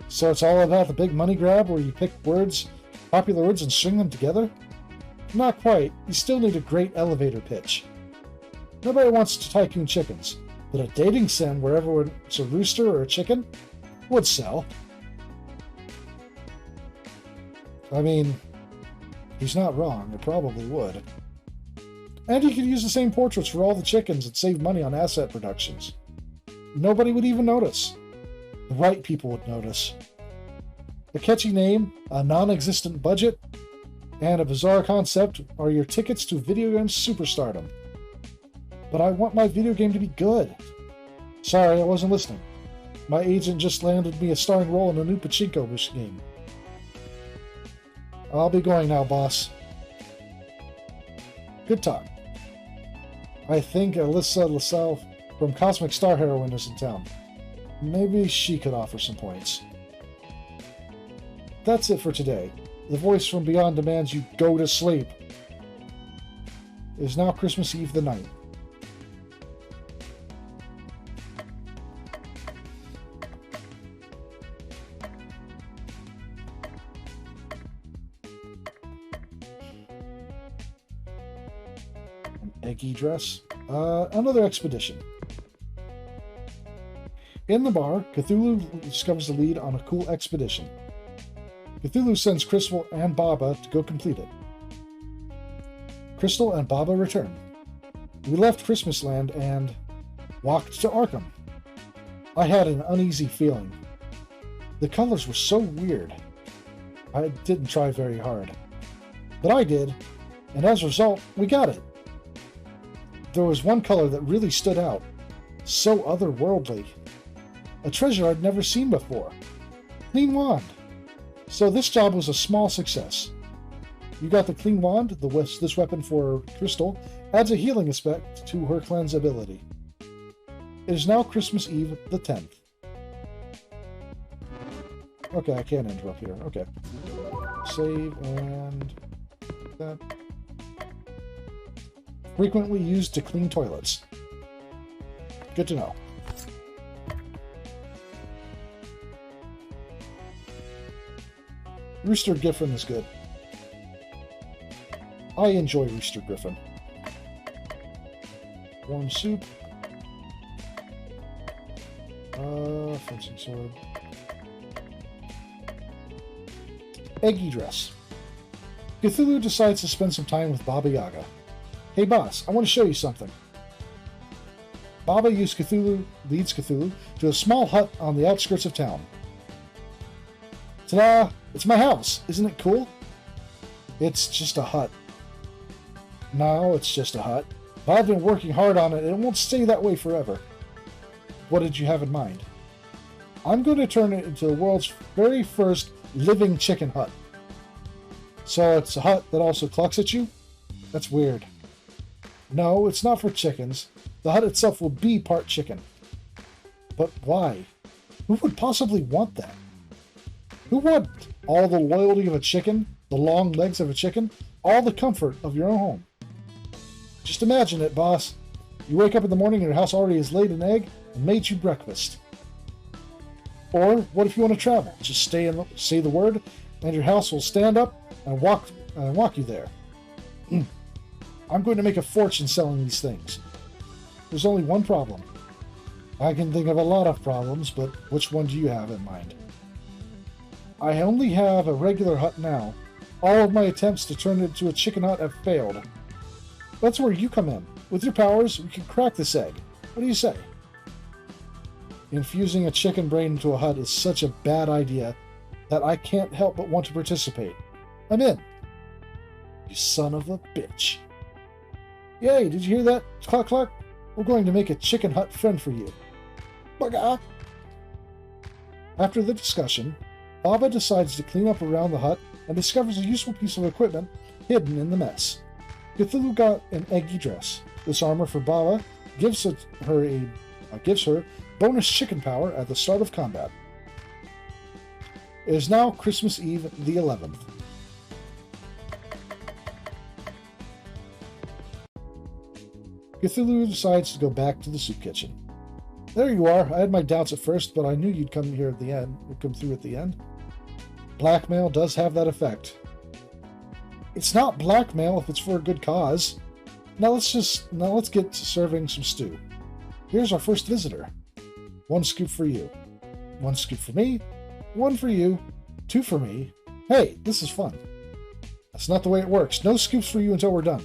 So it's all about the big money grab where you pick words, popular words, and string them together? Not quite. You still need a great elevator pitch. Nobody wants to tycoon chickens, but a dating sim where everyone's a rooster or a chicken would sell. I mean, he's not wrong. It probably would. And you could use the same portraits for all the chickens and save money on asset productions. Nobody would even notice. The right people would notice. A catchy name, a non-existent budget, and a bizarre concept are your tickets to video game superstardom. But I want my video game to be good. Sorry, I wasn't listening. My agent just landed me a starring role in a new pachinko game. I'll be going now, boss. Good talk. I think Alyssa LaSalle from Cosmic Star Heroine is in town. Maybe she could offer some points. That's it for today. The voice from beyond demands you go to sleep. It is now Christmas Eve the 9th. Eggy dress. Another expedition. In the bar, Cthulhu discovers the lead on a cool expedition. Cthulhu sends Crystal and Baba to go complete it. Crystal and Baba return. We left Christmasland and walked to Arkham. I had an uneasy feeling. The colors were so weird. I didn't try very hard. But I did, and as a result, we got it. There was one color that really stood out. So otherworldly. A treasure I'd never seen before. Clean wand. So this job was a small success. You got the clean wand. This weapon for Crystal adds a healing aspect to her cleanse ability. It is now Christmas Eve, the 10th. Okay, I can't interrupt here. Okay. Save and... that. Frequently used to clean toilets. Good to know. Rooster Griffin is good. I enjoy Rooster Griffin. Warm soup. Fencing sword. Eggy dress. Cthulhu decides to spend some time with Baba Yaga. Hey boss, I want to show you something. Baba leads Cthulhu to a small hut on the outskirts of town. Ta-da! It's my house! Isn't it cool? It's just a hut. No, it's just a hut. But I've been working hard on it and it won't stay that way forever. What did you have in mind? I'm going to turn it into the world's very first living chicken hut. So it's a hut that also clucks at you? That's weird. No, it's not for chickens. The hut itself will be part chicken. But why? Who would possibly want that? Who would? All the loyalty of a chicken, the long legs of a chicken, all the comfort of your own home. Just imagine it, boss. You wake up in the morning and your house already has laid an egg and made you breakfast. Or what if you want to travel? Just say the word, and your house will stand up and walk you there. I'm going to make a fortune selling these things. There's only one problem. I can think of a lot of problems, but which one do you have in mind? I only have a regular hut now. All of my attempts to turn it into a chicken hut have failed. That's where you come in. With your powers, we can crack this egg. What do you say? Infusing a chicken brain into a hut is such a bad idea that I can't help but want to participate. I'm in. You son of a bitch. Yay, did you hear that? Cluck cluck. We're going to make a chicken hut friend for you. Bugga! After the discussion, Baba decides to clean up around the hut and discovers a useful piece of equipment hidden in the mess. Cthulhu got an eggy dress. This armor for Baba gives her bonus chicken power at the start of combat. It is now Christmas Eve, the 11th. Cthulhu decides to go back to the soup kitchen. There you are. I had my doubts at first, but I knew you'd come here at the end. You'd come through at the end. Blackmail does have that effect. It's not blackmail if it's for a good cause. Now let's get to serving some stew. Here's our first visitor. 1 scoop for you. 1 scoop for me. 1 for you. 2 for me. Hey, this is fun. That's not the way it works. No scoops for you until we're done.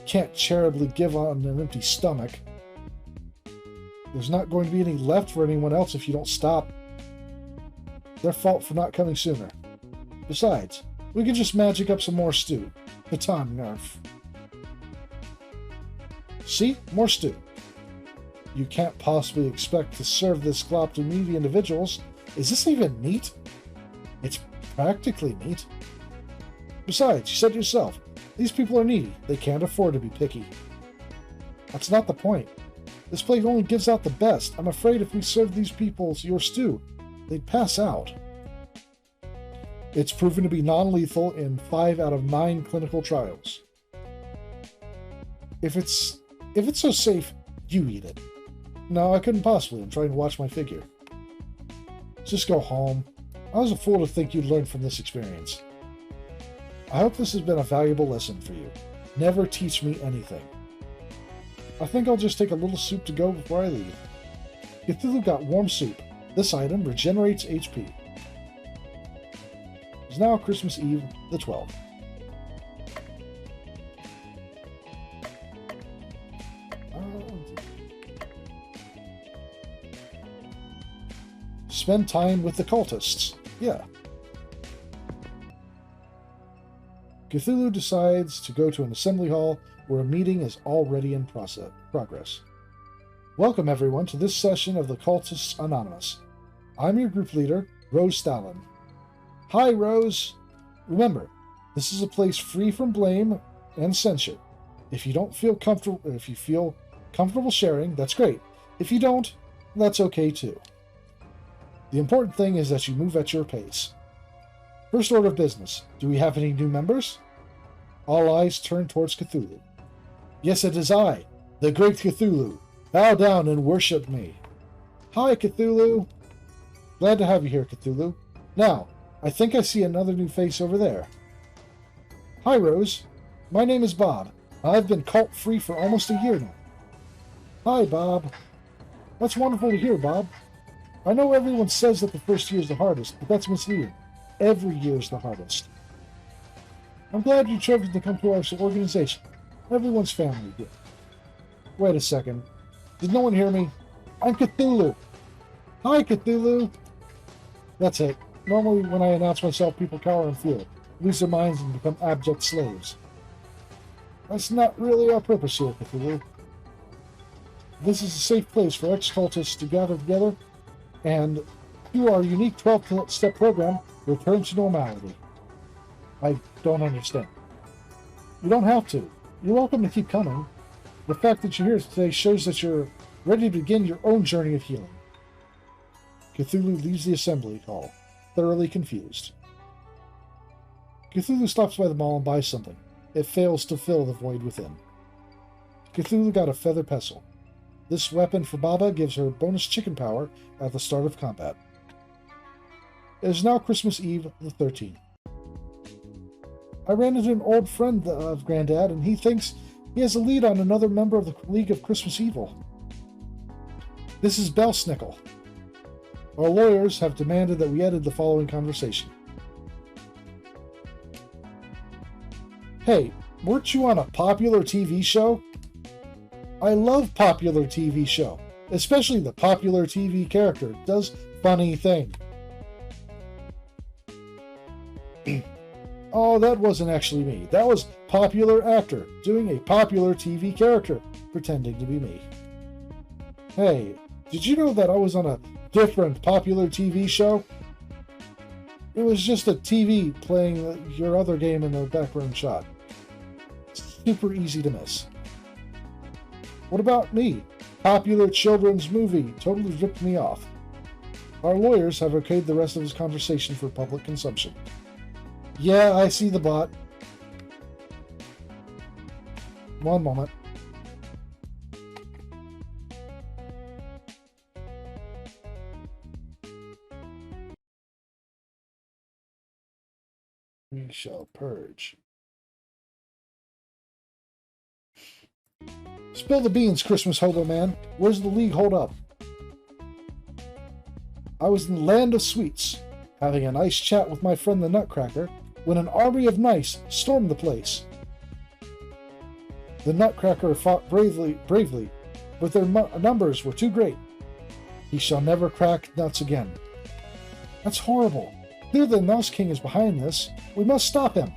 Can't charitably give on an empty stomach. There's not going to be any left for anyone else if you don't stop. Their fault for not coming sooner. Besides, we can just magic up some more stew. Baton nerf. See? More stew. You can't possibly expect to serve this glop to needy individuals. Is this even meat? It's practically meat. Besides, you said yourself, these people are needy. They can't afford to be picky. That's not the point. This plate only gives out the best. I'm afraid if we served these people your stew, they'd pass out. It's proven to be non-lethal in 5 out of 9 clinical trials. If it's so safe, you eat it. No, I couldn't possibly. I'm trying to watch my figure. Just go home. I was a fool to think you'd learn from this experience. I hope this has been a valuable lesson for you. Never teach me anything. I think I'll just take a little soup to go before I leave. Cthulhu got warm soup. This item regenerates HP. It's now Christmas Eve, the 12th. spend time with the cultists. Yeah. Cthulhu decides to go to an assembly hall where a meeting is already in progress. Welcome, everyone, to this session of the Cultists Anonymous. I'm your group leader, Rose Stalin. Hi, Rose. Remember, this is a place free from blame and censure. If you feel comfortable sharing, that's great. If you don't, that's okay too. The important thing is that you move at your pace. First order of business. Do we have any new members? All eyes turn towards Cthulhu. Yes, it is I, the great Cthulhu. Bow down and worship me. Hi, Cthulhu. Glad to have you here, Cthulhu. Now, I think I see another new face over there. Hi, Rose. My name is Bob. I've been cult-free for almost a year now. Hi, Bob. That's wonderful to hear, Bob. I know everyone says that the first year is the hardest, but that's misleading. Every year is the hardest. I'm glad you chose to come to our organization. Everyone's family here. Wait a second. Did no one hear me? I'm Cthulhu. Hi, Cthulhu. That's it. Normally, when I announce myself, people cower in fear, lose their minds, and become abject slaves. That's not really our purpose here, Cthulhu. This is a safe place for ex-cultists to gather together, and through our unique 12-step program, return to normality. I don't understand. You don't have to. You're welcome to keep coming. The fact that you're here today shows that you're ready to begin your own journey of healing. Cthulhu leaves the assembly hall, thoroughly confused. Cthulhu stops by the mall and buys something. It fails to fill the void within. Cthulhu got a feather pestle. This weapon for Baba gives her bonus chicken power at the start of combat. It is now Christmas Eve, the 13th. I ran into an old friend of Granddad, and he thinks he has a lead on another member of the League of Christmas Evil. This is Belsnickel. Our lawyers have demanded that we edit the following conversation. Hey, weren't you on a popular TV show? I love popular TV show, especially the popular TV character does funny thing. Oh, that wasn't actually me. That was popular actor doing a popular TV character pretending to be me. Hey, did you know that I was on a different popular TV show? It was just a TV playing your other game in the background shot. Super easy to miss. What about me? Popular children's movie totally ripped me off. Our lawyers have okayed the rest of his conversation for public consumption. Yeah, I see the bot. One moment. We shall purge. Spill the beans, Christmas hobo man. Where's the league hold up? I was in the land of sweets, having a nice chat with my friend the Nutcracker, when an army of knights stormed the place. The Nutcracker fought bravely, but their numbers were too great. He shall never crack nuts again. That's horrible. Clearly the Mouse King is behind this. We must stop him.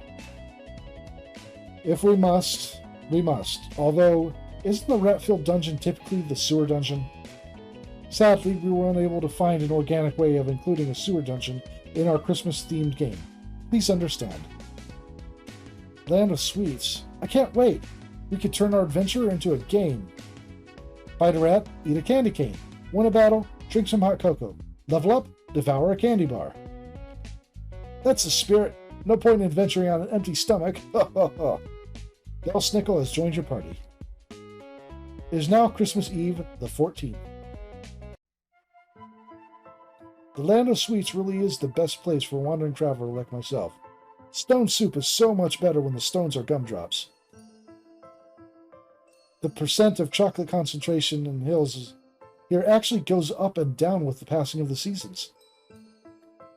If we must, we must. Although, isn't the rat-filled dungeon typically the sewer dungeon? Sadly, we were unable to find an organic way of including a sewer dungeon in our Christmas-themed game. Please understand. Land of Sweets. I can't wait. We could turn our adventure into a game. Fight a rat, eat a candy cane. Win a battle, drink some hot cocoa. Level up, devour a candy bar. That's the spirit. No point in adventuring on an empty stomach. Ha ha ha. Belsnickel has joined your party. It is now Christmas Eve, the 14th. The Land of Sweets really is the best place for a wandering traveler like myself. Stone soup is so much better when the stones are gumdrops. The percent of chocolate concentration in hills here actually goes up and down with the passing of the seasons.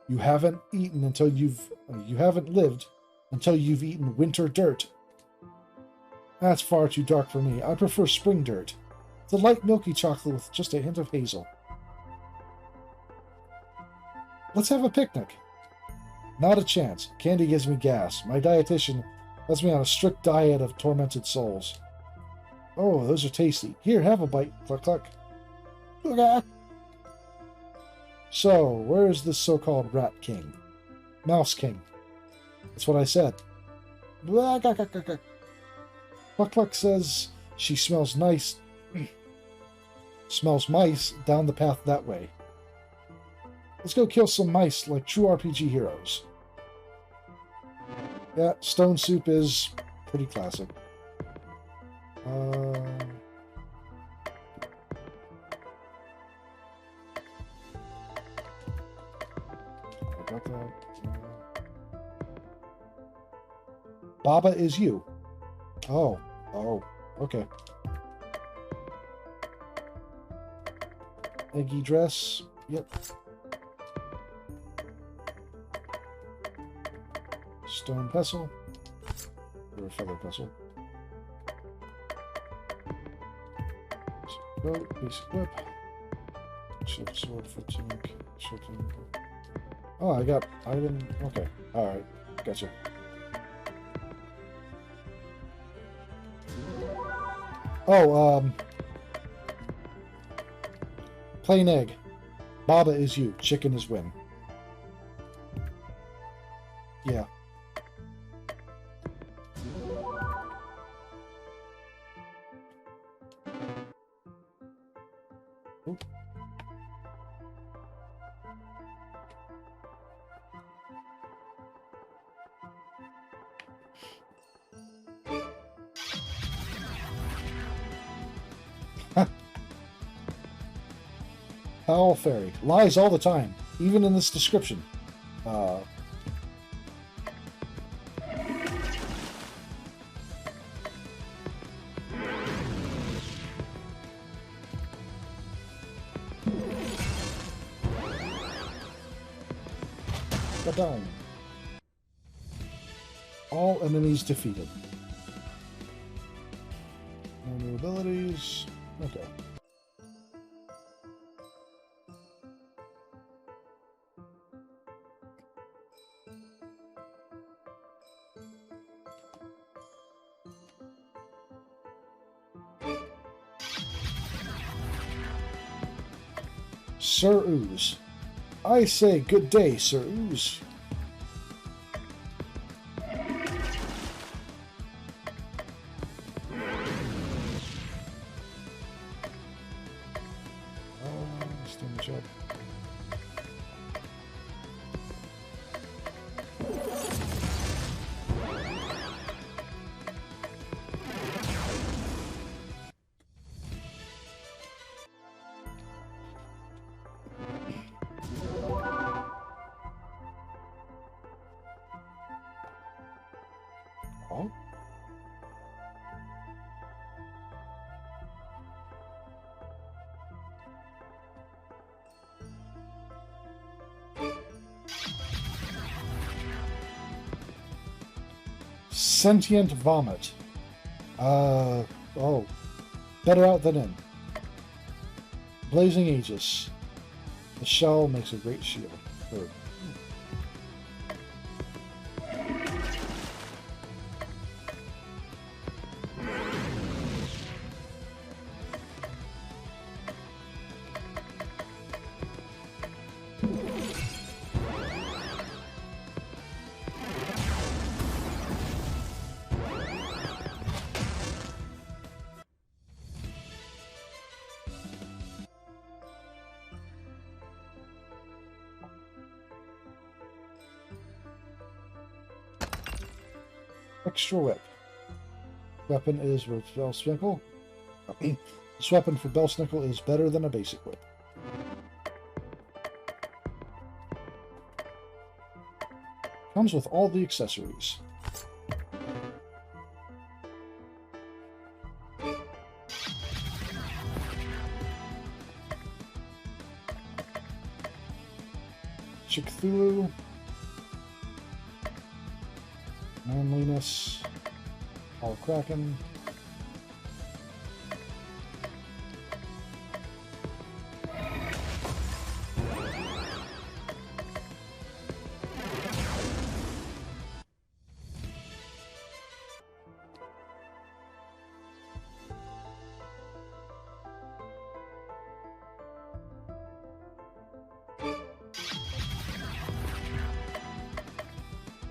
You haven't lived until you've eaten winter dirt. That's far too dark for me. I prefer spring dirt. The light milky chocolate with just a hint of hazel. Let's have a picnic. Not a chance. Candy gives me gas. My dietitian has me on a strict diet of tormented souls. Oh, those are tasty. Here, have a bite. Cluck, cluck. So, where is this so-called Rat King? Mouse King. That's what I said. Cluck, cluck says she smells nice. Smells mice down the path that way. Let's go kill some mice like true RPG heroes. Yeah, stone soup is pretty classic. I got that. Baba is you. Oh, okay. Eggy dress. Yep. Stone pestle. Or a feather pestle. Boat, basic whip. Shift sword for tunic. Oh, I didn't. Okay. Alright. Gotcha. Oh, plain egg. Baba is you. Chicken is win. Yeah. Oop. Owl Fairy. Lies all the time, even in this description. Down. All enemies defeated. No new abilities. Okay. Sir Ooze. I say good day, Sir Ooze. Sentient Vomit. Oh. Better out than in. Blazing Aegis. The shell makes a great shield. Or, extra whip. Weapon is with Belsnickel. This weapon for Belsnickel is better than a basic whip. Comes with all the accessories. Cthulhu. Manliness. All Kraken.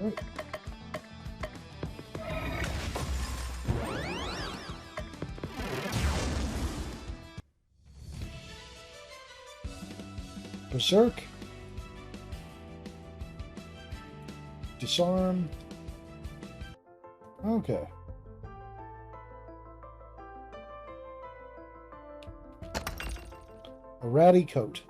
Alright. Berserk. Disarm. Okay. A ratty coat.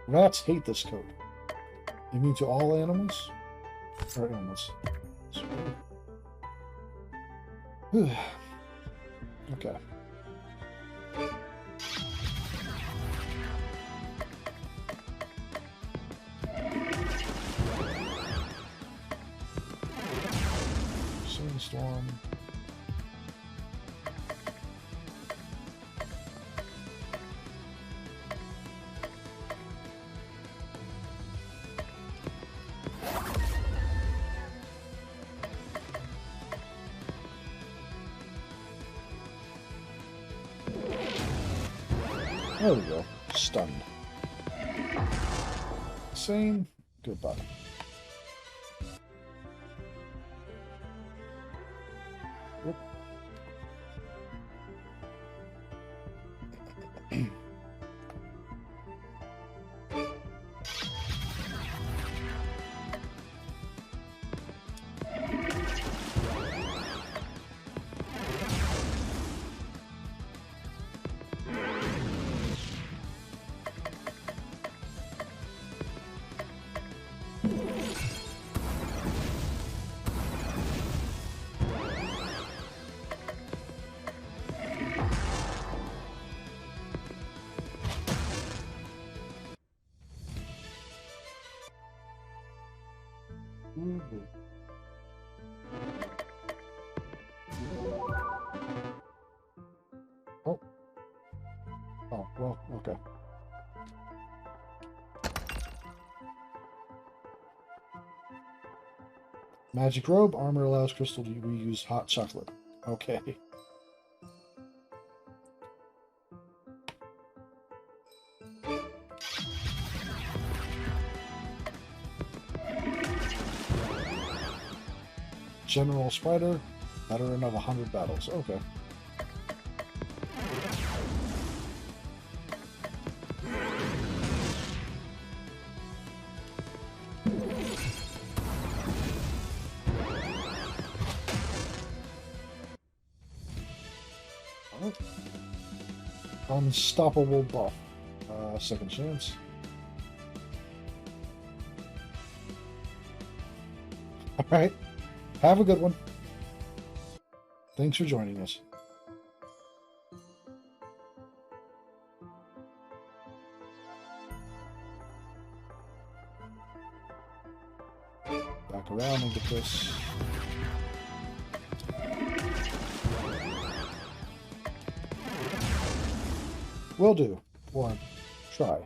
Rats hate this coat. Immune to all animals? Or animals. Okay. Sandstorm. There we go. Stunned. Same. Goodbye. Whoop. Oh. Oh, well, okay. Magic robe. Armor allows Crystal to reuse hot chocolate. Okay. General Spider. Veteran of 100 battles. Okay. Unstoppable buff. Second chance. Alright. Have a good one. Thanks for joining us. Back around and get this. Will do. Or try.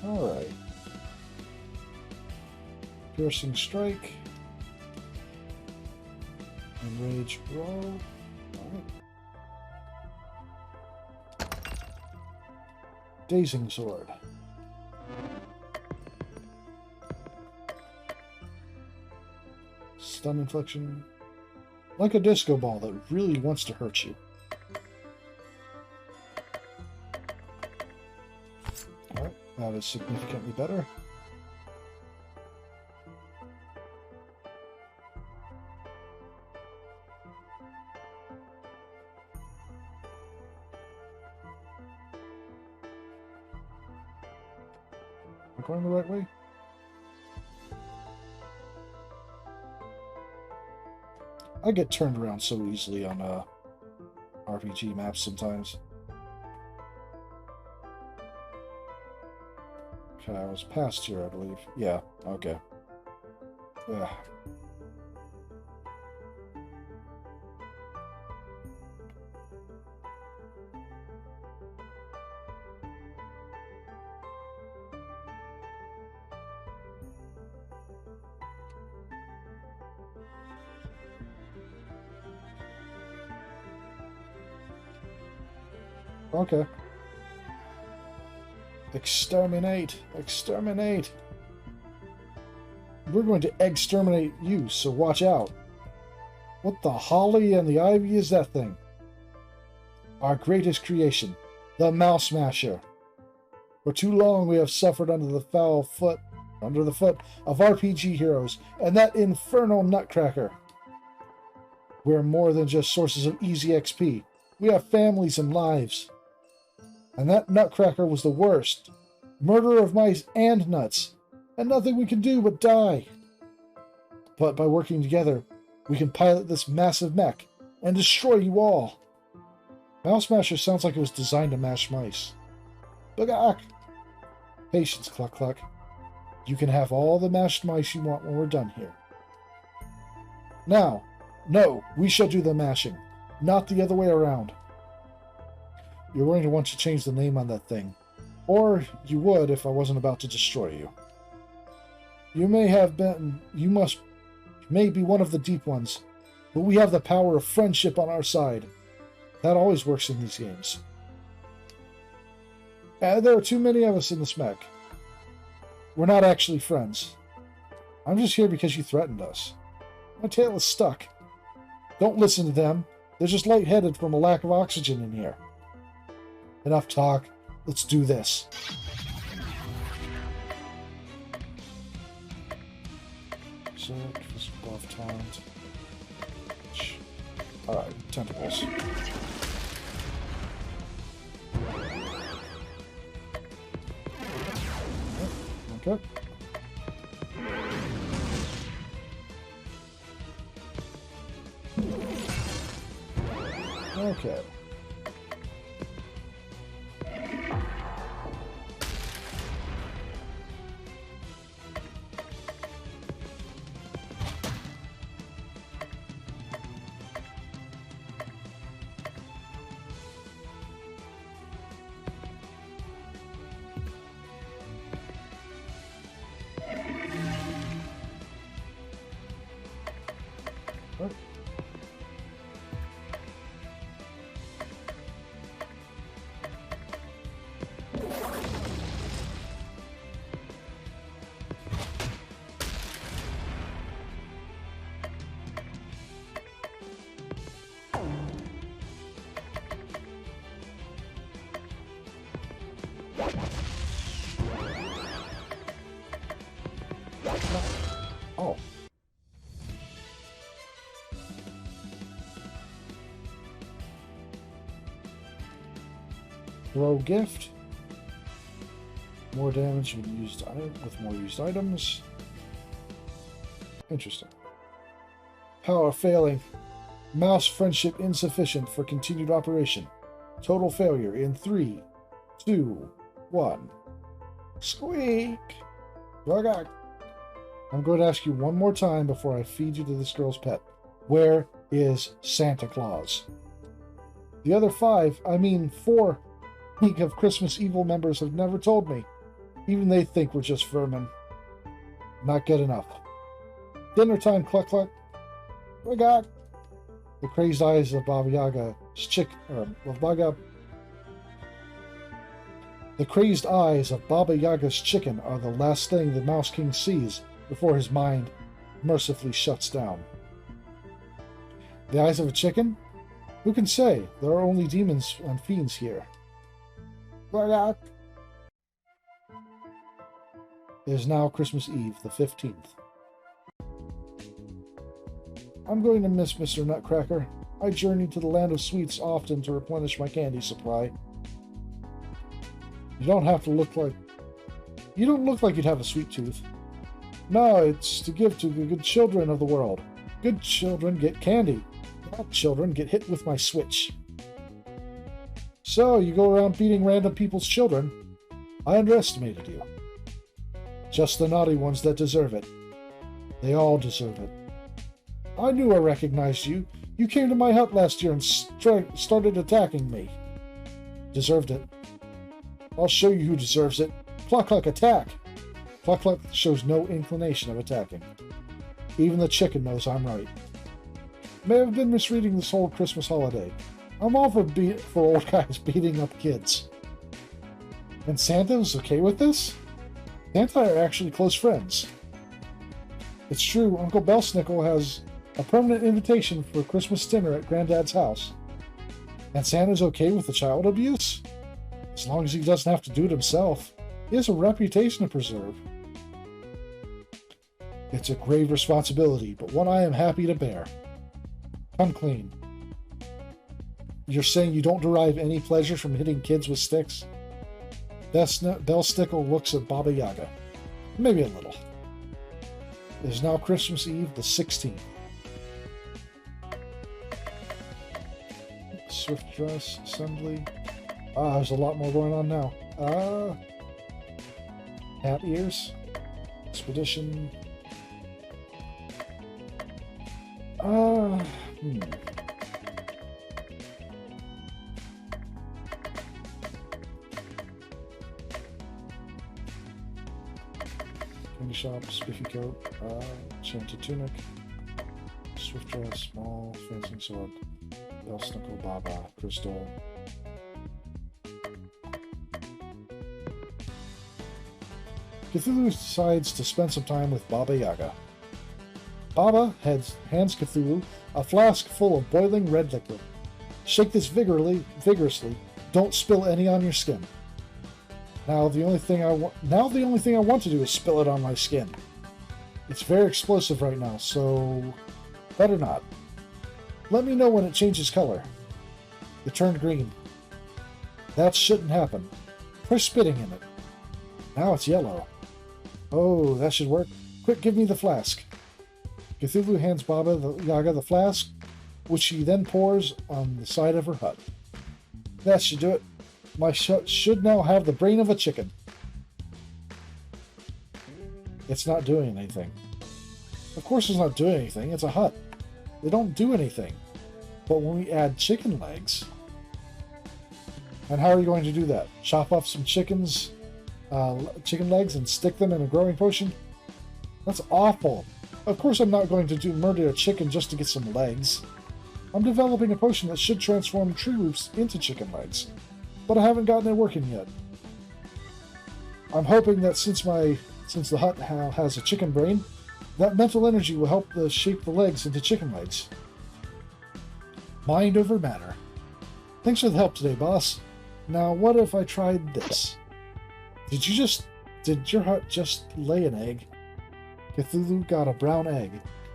Alright. Piercing Strike. Enrage Blow. Alright. Dazing Sword. Stun Infliction. Like a disco ball that really wants to hurt you. Alright, that is significantly better. Am I going the right way? I get turned around so easily on RPG maps sometimes. Okay, I was past here, I believe. Yeah, okay. Yeah. Okay. Exterminate! Exterminate! We're going to exterminate you, so watch out. What the holly and the ivy is that thing? Our greatest creation, the Mouse Smasher. For too long we have suffered under the foot of RPG heroes and that infernal nutcracker. We're more than just sources of easy XP. We have families and lives. And that nutcracker was the worst. Murderer of mice and nuts. And nothing we can do but die. But by working together, we can pilot this massive mech and destroy you all. Mouse Smasher sounds like it was designed to mash mice. Bagak! Patience, Cluck Cluck. You can have all the mashed mice you want when we're done here. Now, no, we shall do the mashing, not the other way around. You're going to want to change the name on that thing. Or you would if I wasn't about to destroy you. You may be one of the deep ones, but we have the power of friendship on our side. That always works in these games. There are too many of us in this mech. We're not actually friends. I'm just here because you threatened us. My tail is stuck. Don't listen to them. They're just lightheaded from a lack of oxygen in here. Enough talk. Let's do this. Set was above talent. Alright, tentacles. Okay. Okay. Oh. Throw gift. More damage with more used items. Interesting. Power failing. Mouse friendship insufficient for continued operation. Total failure in 3, 2, 1. Squeak! Rugak! I'm going to ask you one more time before I feed you to this girl's pet. Where is Santa Claus? The other 4 Week of Christmas Evil members have never told me. Even they think we're just vermin. Not good enough. Dinner time, Cluck Cluck. Rugak! The crazed eyes of Baba Yaga's chicken, The crazed eyes of Baba Yaga's chicken are the last thing the Mouse King sees before his mind mercifully shuts down. The eyes of a chicken? Who can say? There are only demons and fiends here. It is now Christmas Eve, the 15th. I'm going to miss Mr. Nutcracker. I journey to the land of sweets often to replenish my candy supply. You don't look like you'd have a sweet tooth. No, it's to give to the good children of the world. Good children get candy. Bad children get hit with my switch. So, you go around beating random people's children? I underestimated you. Just the naughty ones that deserve it. They all deserve it. I knew I recognized you. You came to my hut last year and started attacking me. Deserved it. I'll show you who deserves it. Cluck Cluck, attack! Cluck Cluck shows no inclination of attacking. Even the chicken knows I'm right. May have been misreading this whole Christmas holiday. I'm all for old guys beating up kids. And Santa was okay with this? Santa and I are actually close friends. It's true, Uncle Belsnickel has a permanent invitation for Christmas dinner at Granddad's house. And Santa's okay with the child abuse? As long as he doesn't have to do it himself. He has a reputation to preserve. It's a grave responsibility, but one I am happy to bear. Come clean. You're saying you don't derive any pleasure from hitting kids with sticks? Belsnickel looks at Baba Yaga. Maybe a little. It is now Christmas Eve, the 16th. Swift dress, assembly. There's a lot more going on now. Cat ears. Expedition. Candy shop, spiffy coat, enchanted tunic, swift dress, small, fencing sword, Belsnickel, Baba, crystal. Cthulhu decides to spend some time with Baba Yaga. Baba hands Cthulhu a flask full of boiling red liquid. Shake this vigorously. Don't spill any on your skin. Now the only thing I want to do is spill it on my skin. It's very explosive right now, so better not. Let me know when it changes color. It turned green. That shouldn't happen. Try spitting in it. Now it's yellow. Oh, that should work. Quick, give me the flask. Cthulhu hands Baba Yaga the flask, which she then pours on the side of her hut. That should do it. My hut should now have the brain of a chicken. It's not doing anything. Of course it's not doing anything. It's a hut. They don't do anything. But when we add chicken legs... And how are you going to do that? Chop off some chicken legs and stick them in a growing potion? That's awful. Of course I'm not going to murder a chicken just to get some legs. I'm developing a potion that should transform tree roots into chicken legs, but I haven't gotten it working yet. I'm hoping that since the hut has a chicken brain, that mental energy will help shape the legs into chicken legs. Mind over matter. Thanks for the help today, boss. Now, what if I tried this? Did your hut just lay an egg? Cthulhu got a brown egg.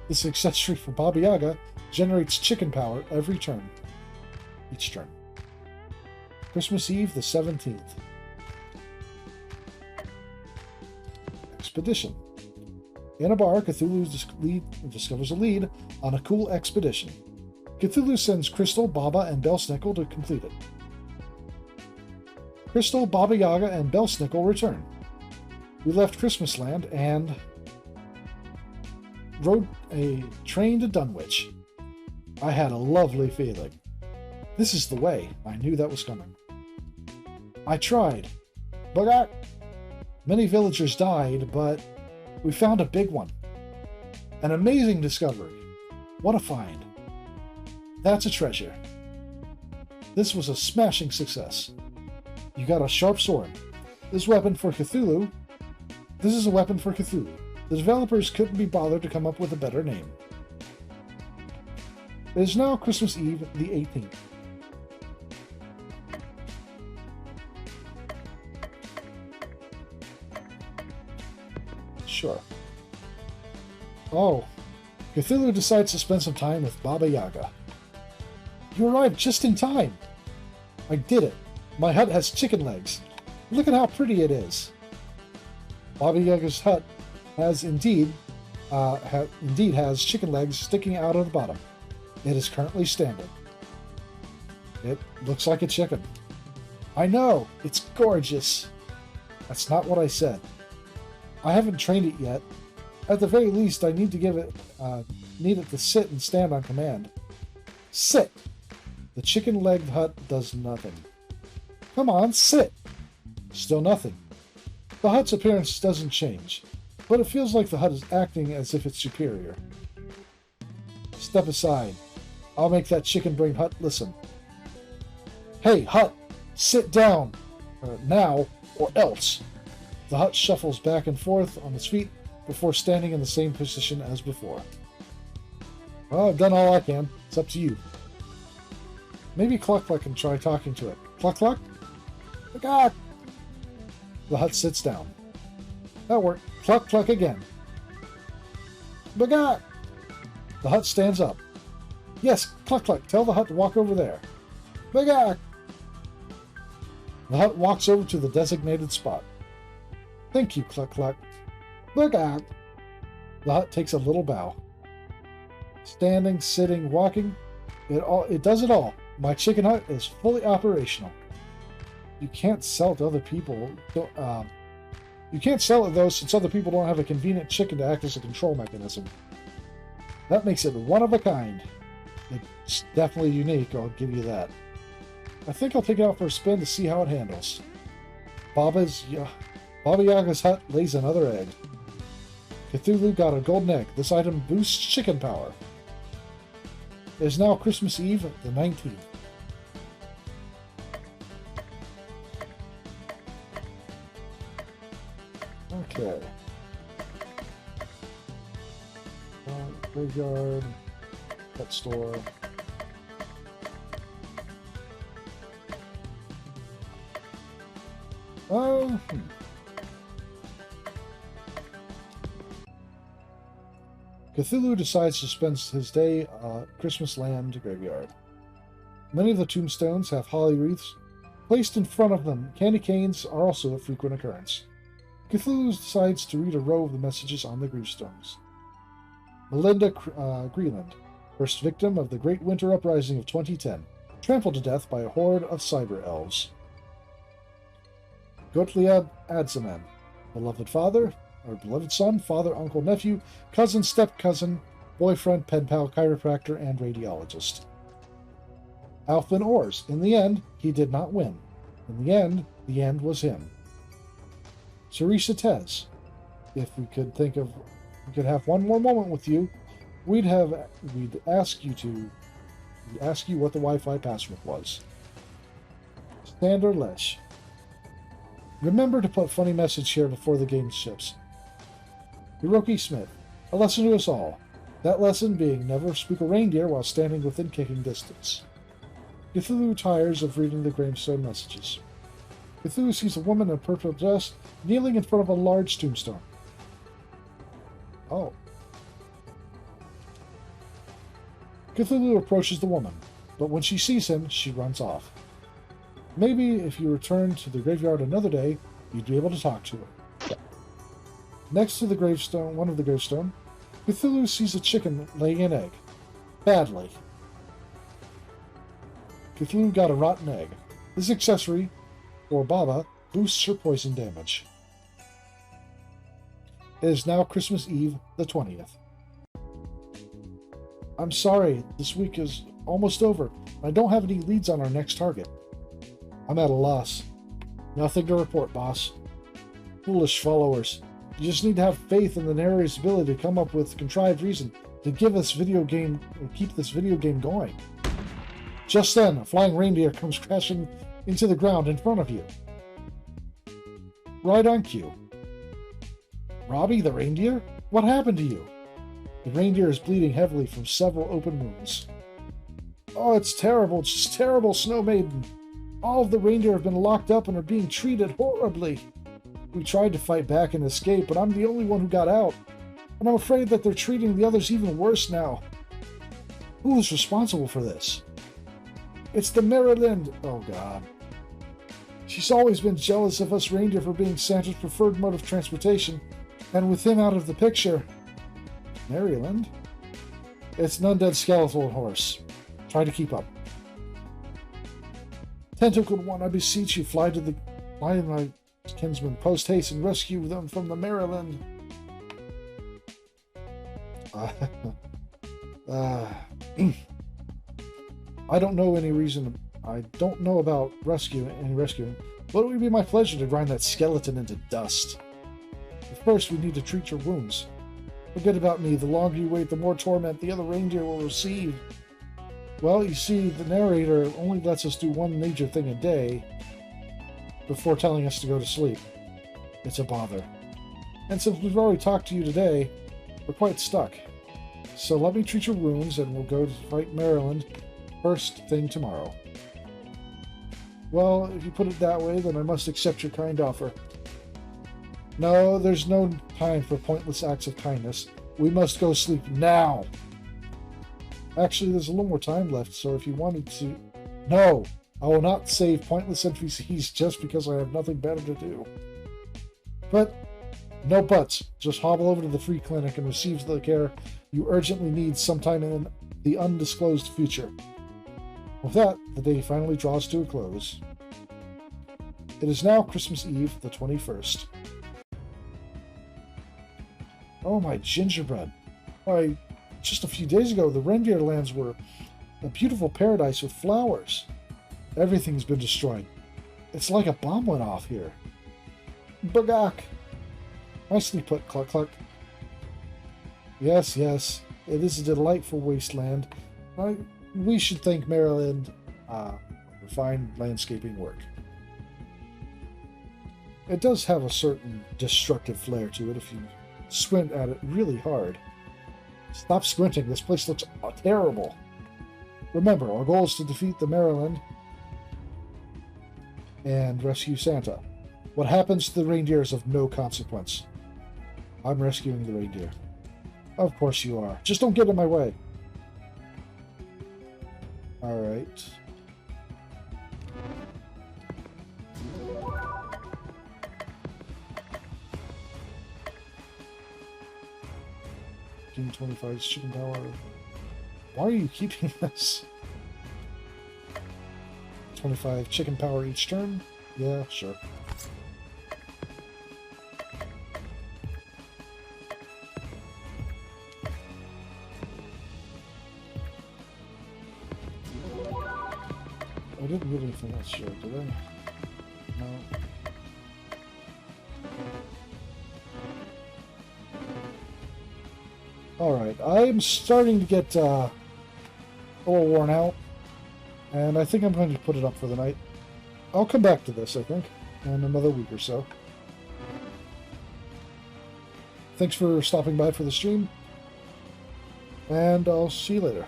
This accessory for Baba Yaga generates chicken power every turn. Each turn. Christmas Eve, the 17th. Expedition. In a bar, Cthulhu discovers a lead on a cool expedition. Cthulhu sends Crystal, Baba, and Belsnickel to complete it. Crystal, Baba Yaga, and Belsnickel return. We left Christmasland and rode a train to Dunwich. I had a lovely feeling. This is the way. I knew that was coming. I tried. But many villagers died, but we found a big one. An amazing discovery. What a find. That's a treasure. This was a smashing success. You got a sharp sword. This is a weapon for Cthulhu. The developers couldn't be bothered to come up with a better name. It is now Christmas Eve, the 18th. Sure. Oh, Cthulhu decides to spend some time with Baba Yaga. You arrived just in time. I did it. My hut has chicken legs. Look at how pretty it is. Baba Yaga's hut has indeed has chicken legs sticking out of the bottom. It is currently standing. It looks like a chicken. I know, it's gorgeous. That's not what I said. I haven't trained it yet. At the very least, I need it to sit and stand on command. Sit! The chicken-legged hut does nothing. Come on, sit! Still nothing. The hut's appearance doesn't change, but it feels like the hut is acting as if it's superior. Step aside. I'll make that chicken-brain hut listen. Hey, Hut! Sit down! Now, or else! The Hut shuffles back and forth on its feet before standing in the same position as before. Well, I've done all I can. It's up to you. Maybe Cluck Cluck can try talking to it. Cluck Cluck? Cluck! The Hut sits down. That worked. Cluck Cluck again. Bagak! The Hut stands up. Yes, Cluck Cluck, tell the Hut to walk over there. Bagak! The Hut walks over to the designated spot. Thank you, Cluck Cluck. Bagak! The Hut takes a little bow. Standing, sitting, walking, it does it all. My chicken hut is fully operational. You can't sell it to other people. You can't sell it, though, since other people don't have a convenient chicken to act as a control mechanism. That makes it one of a kind. It's definitely unique, I'll give you that. I think I'll take it out for a spin to see how it handles. Baba Yaga's hut lays another egg. Cthulhu got a golden egg. This item boosts chicken power. It is now Christmas Eve, the 19th. Okay. Graveyard. Pet store. Cthulhu decides to spend his day Christmas Land Graveyard. Many of the tombstones have holly wreaths placed in front of them. Candy canes are also a frequent occurrence. Cthulhu decides to read a row of the messages on the gravestones. Melinda Greeland, first victim of the Great Winter Uprising of 2010, trampled to death by a horde of cyber elves. Gottlieb Adzaman, beloved father, or beloved son, father, uncle, nephew, cousin, step-cousin, boyfriend, pen pal, chiropractor, and radiologist. Alfman Ors, in the end, he did not win. In the end was him. Teresa Tez, if we could have one more moment with you, we'd ask you what the Wi-Fi password was. Sander Lesh. Remember to put funny message here before the game ships. Hiroki Smith. A lesson to us all. That lesson being never spook a reindeer while standing within kicking distance. Cthulhu tires of reading the gravestone messages. Cthulhu sees a woman in a purple dress kneeling in front of a large tombstone. Oh. Cthulhu approaches the woman, but when she sees him, she runs off. Maybe if you return to the graveyard another day, you'd be able to talk to her. Next to the gravestone, one of the gravestone, Cthulhu sees a chicken laying an egg. Badly. Cthulhu got a rotten egg. This accessory, or Baba, boosts her poison damage. It is now Christmas Eve, the 20th. I'm sorry, this week is almost over. I don't have any leads on our next target. I'm at a loss. Nothing to report, boss. Foolish followers. You just need to have faith in the narrator's ability to come up with contrived reason to keep this video game going. Just then, a flying reindeer comes crashing into the ground in front of you. Right on cue. Robbie the reindeer? What happened to you? The reindeer is bleeding heavily from several open wounds. Oh, it's terrible, just terrible, Snow Maiden. All of the reindeer have been locked up and are being treated horribly. We tried to fight back and escape, but I'm the only one who got out. And I'm afraid that they're treating the others even worse now. Who is responsible for this? It's the Maryland. Oh, God. She's always been jealous of us reindeer for being Santa's preferred mode of transportation, and with him out of the picture... Maryland? It's an undead skeletal horse. Try to keep up. Tentacled one, I beseech you, fly to my kinsmen, post haste, and rescue them from the Maryland. I don't know any reason. I don't know about rescuing, but it would be my pleasure to grind that skeleton into dust. But first, we need to treat your wounds. Forget about me. The longer you wait, the more torment the other reindeer will receive. Well, you see, the narrator only lets us do one major thing a day before telling us to go to sleep. It's a bother. And since we've already talked to you today, we're quite stuck. So let me treat your wounds and we'll go to fight Maryland first thing tomorrow. Well, if you put it that way, then I must accept your kind offer. No, there's no time for pointless acts of kindness. We must go sleep now. Actually, there's a little more time left, so if you wanted to... No! I will not save pointless NPCs just because I have nothing better to do. But, no buts. Just hobble over to the free clinic and receive the care you urgently need sometime in the undisclosed future. With that, the day finally draws to a close. It is now Christmas Eve, the 21st. Oh, my gingerbread. Why, just a few days ago, the reindeer lands were a beautiful paradise with flowers. Everything's been destroyed. It's like a bomb went off here. Bagak! Nicely put, Cluck Cluck. Yes, yes, it is a delightful wasteland. We should thank Maryland for fine landscaping work. It does have a certain destructive flair to it if you squint at it really hard. Stop squinting, this place looks terrible. Remember, our goal is to defeat the Maryland and rescue Santa. What happens to the reindeer is of no consequence. I'm rescuing the reindeer. Of course you are. Just don't get in my way. Alright. June 25 chicken power. Why are you keeping this? 25 chicken power each turn? Yeah, sure. I didn't get anything else, sure, did I? No. Alright, I'm starting to get a little worn out, and I think I'm going to put it up for the night. I'll come back to this, I think, in another week or so. Thanks for stopping by for the stream, and I'll see you later.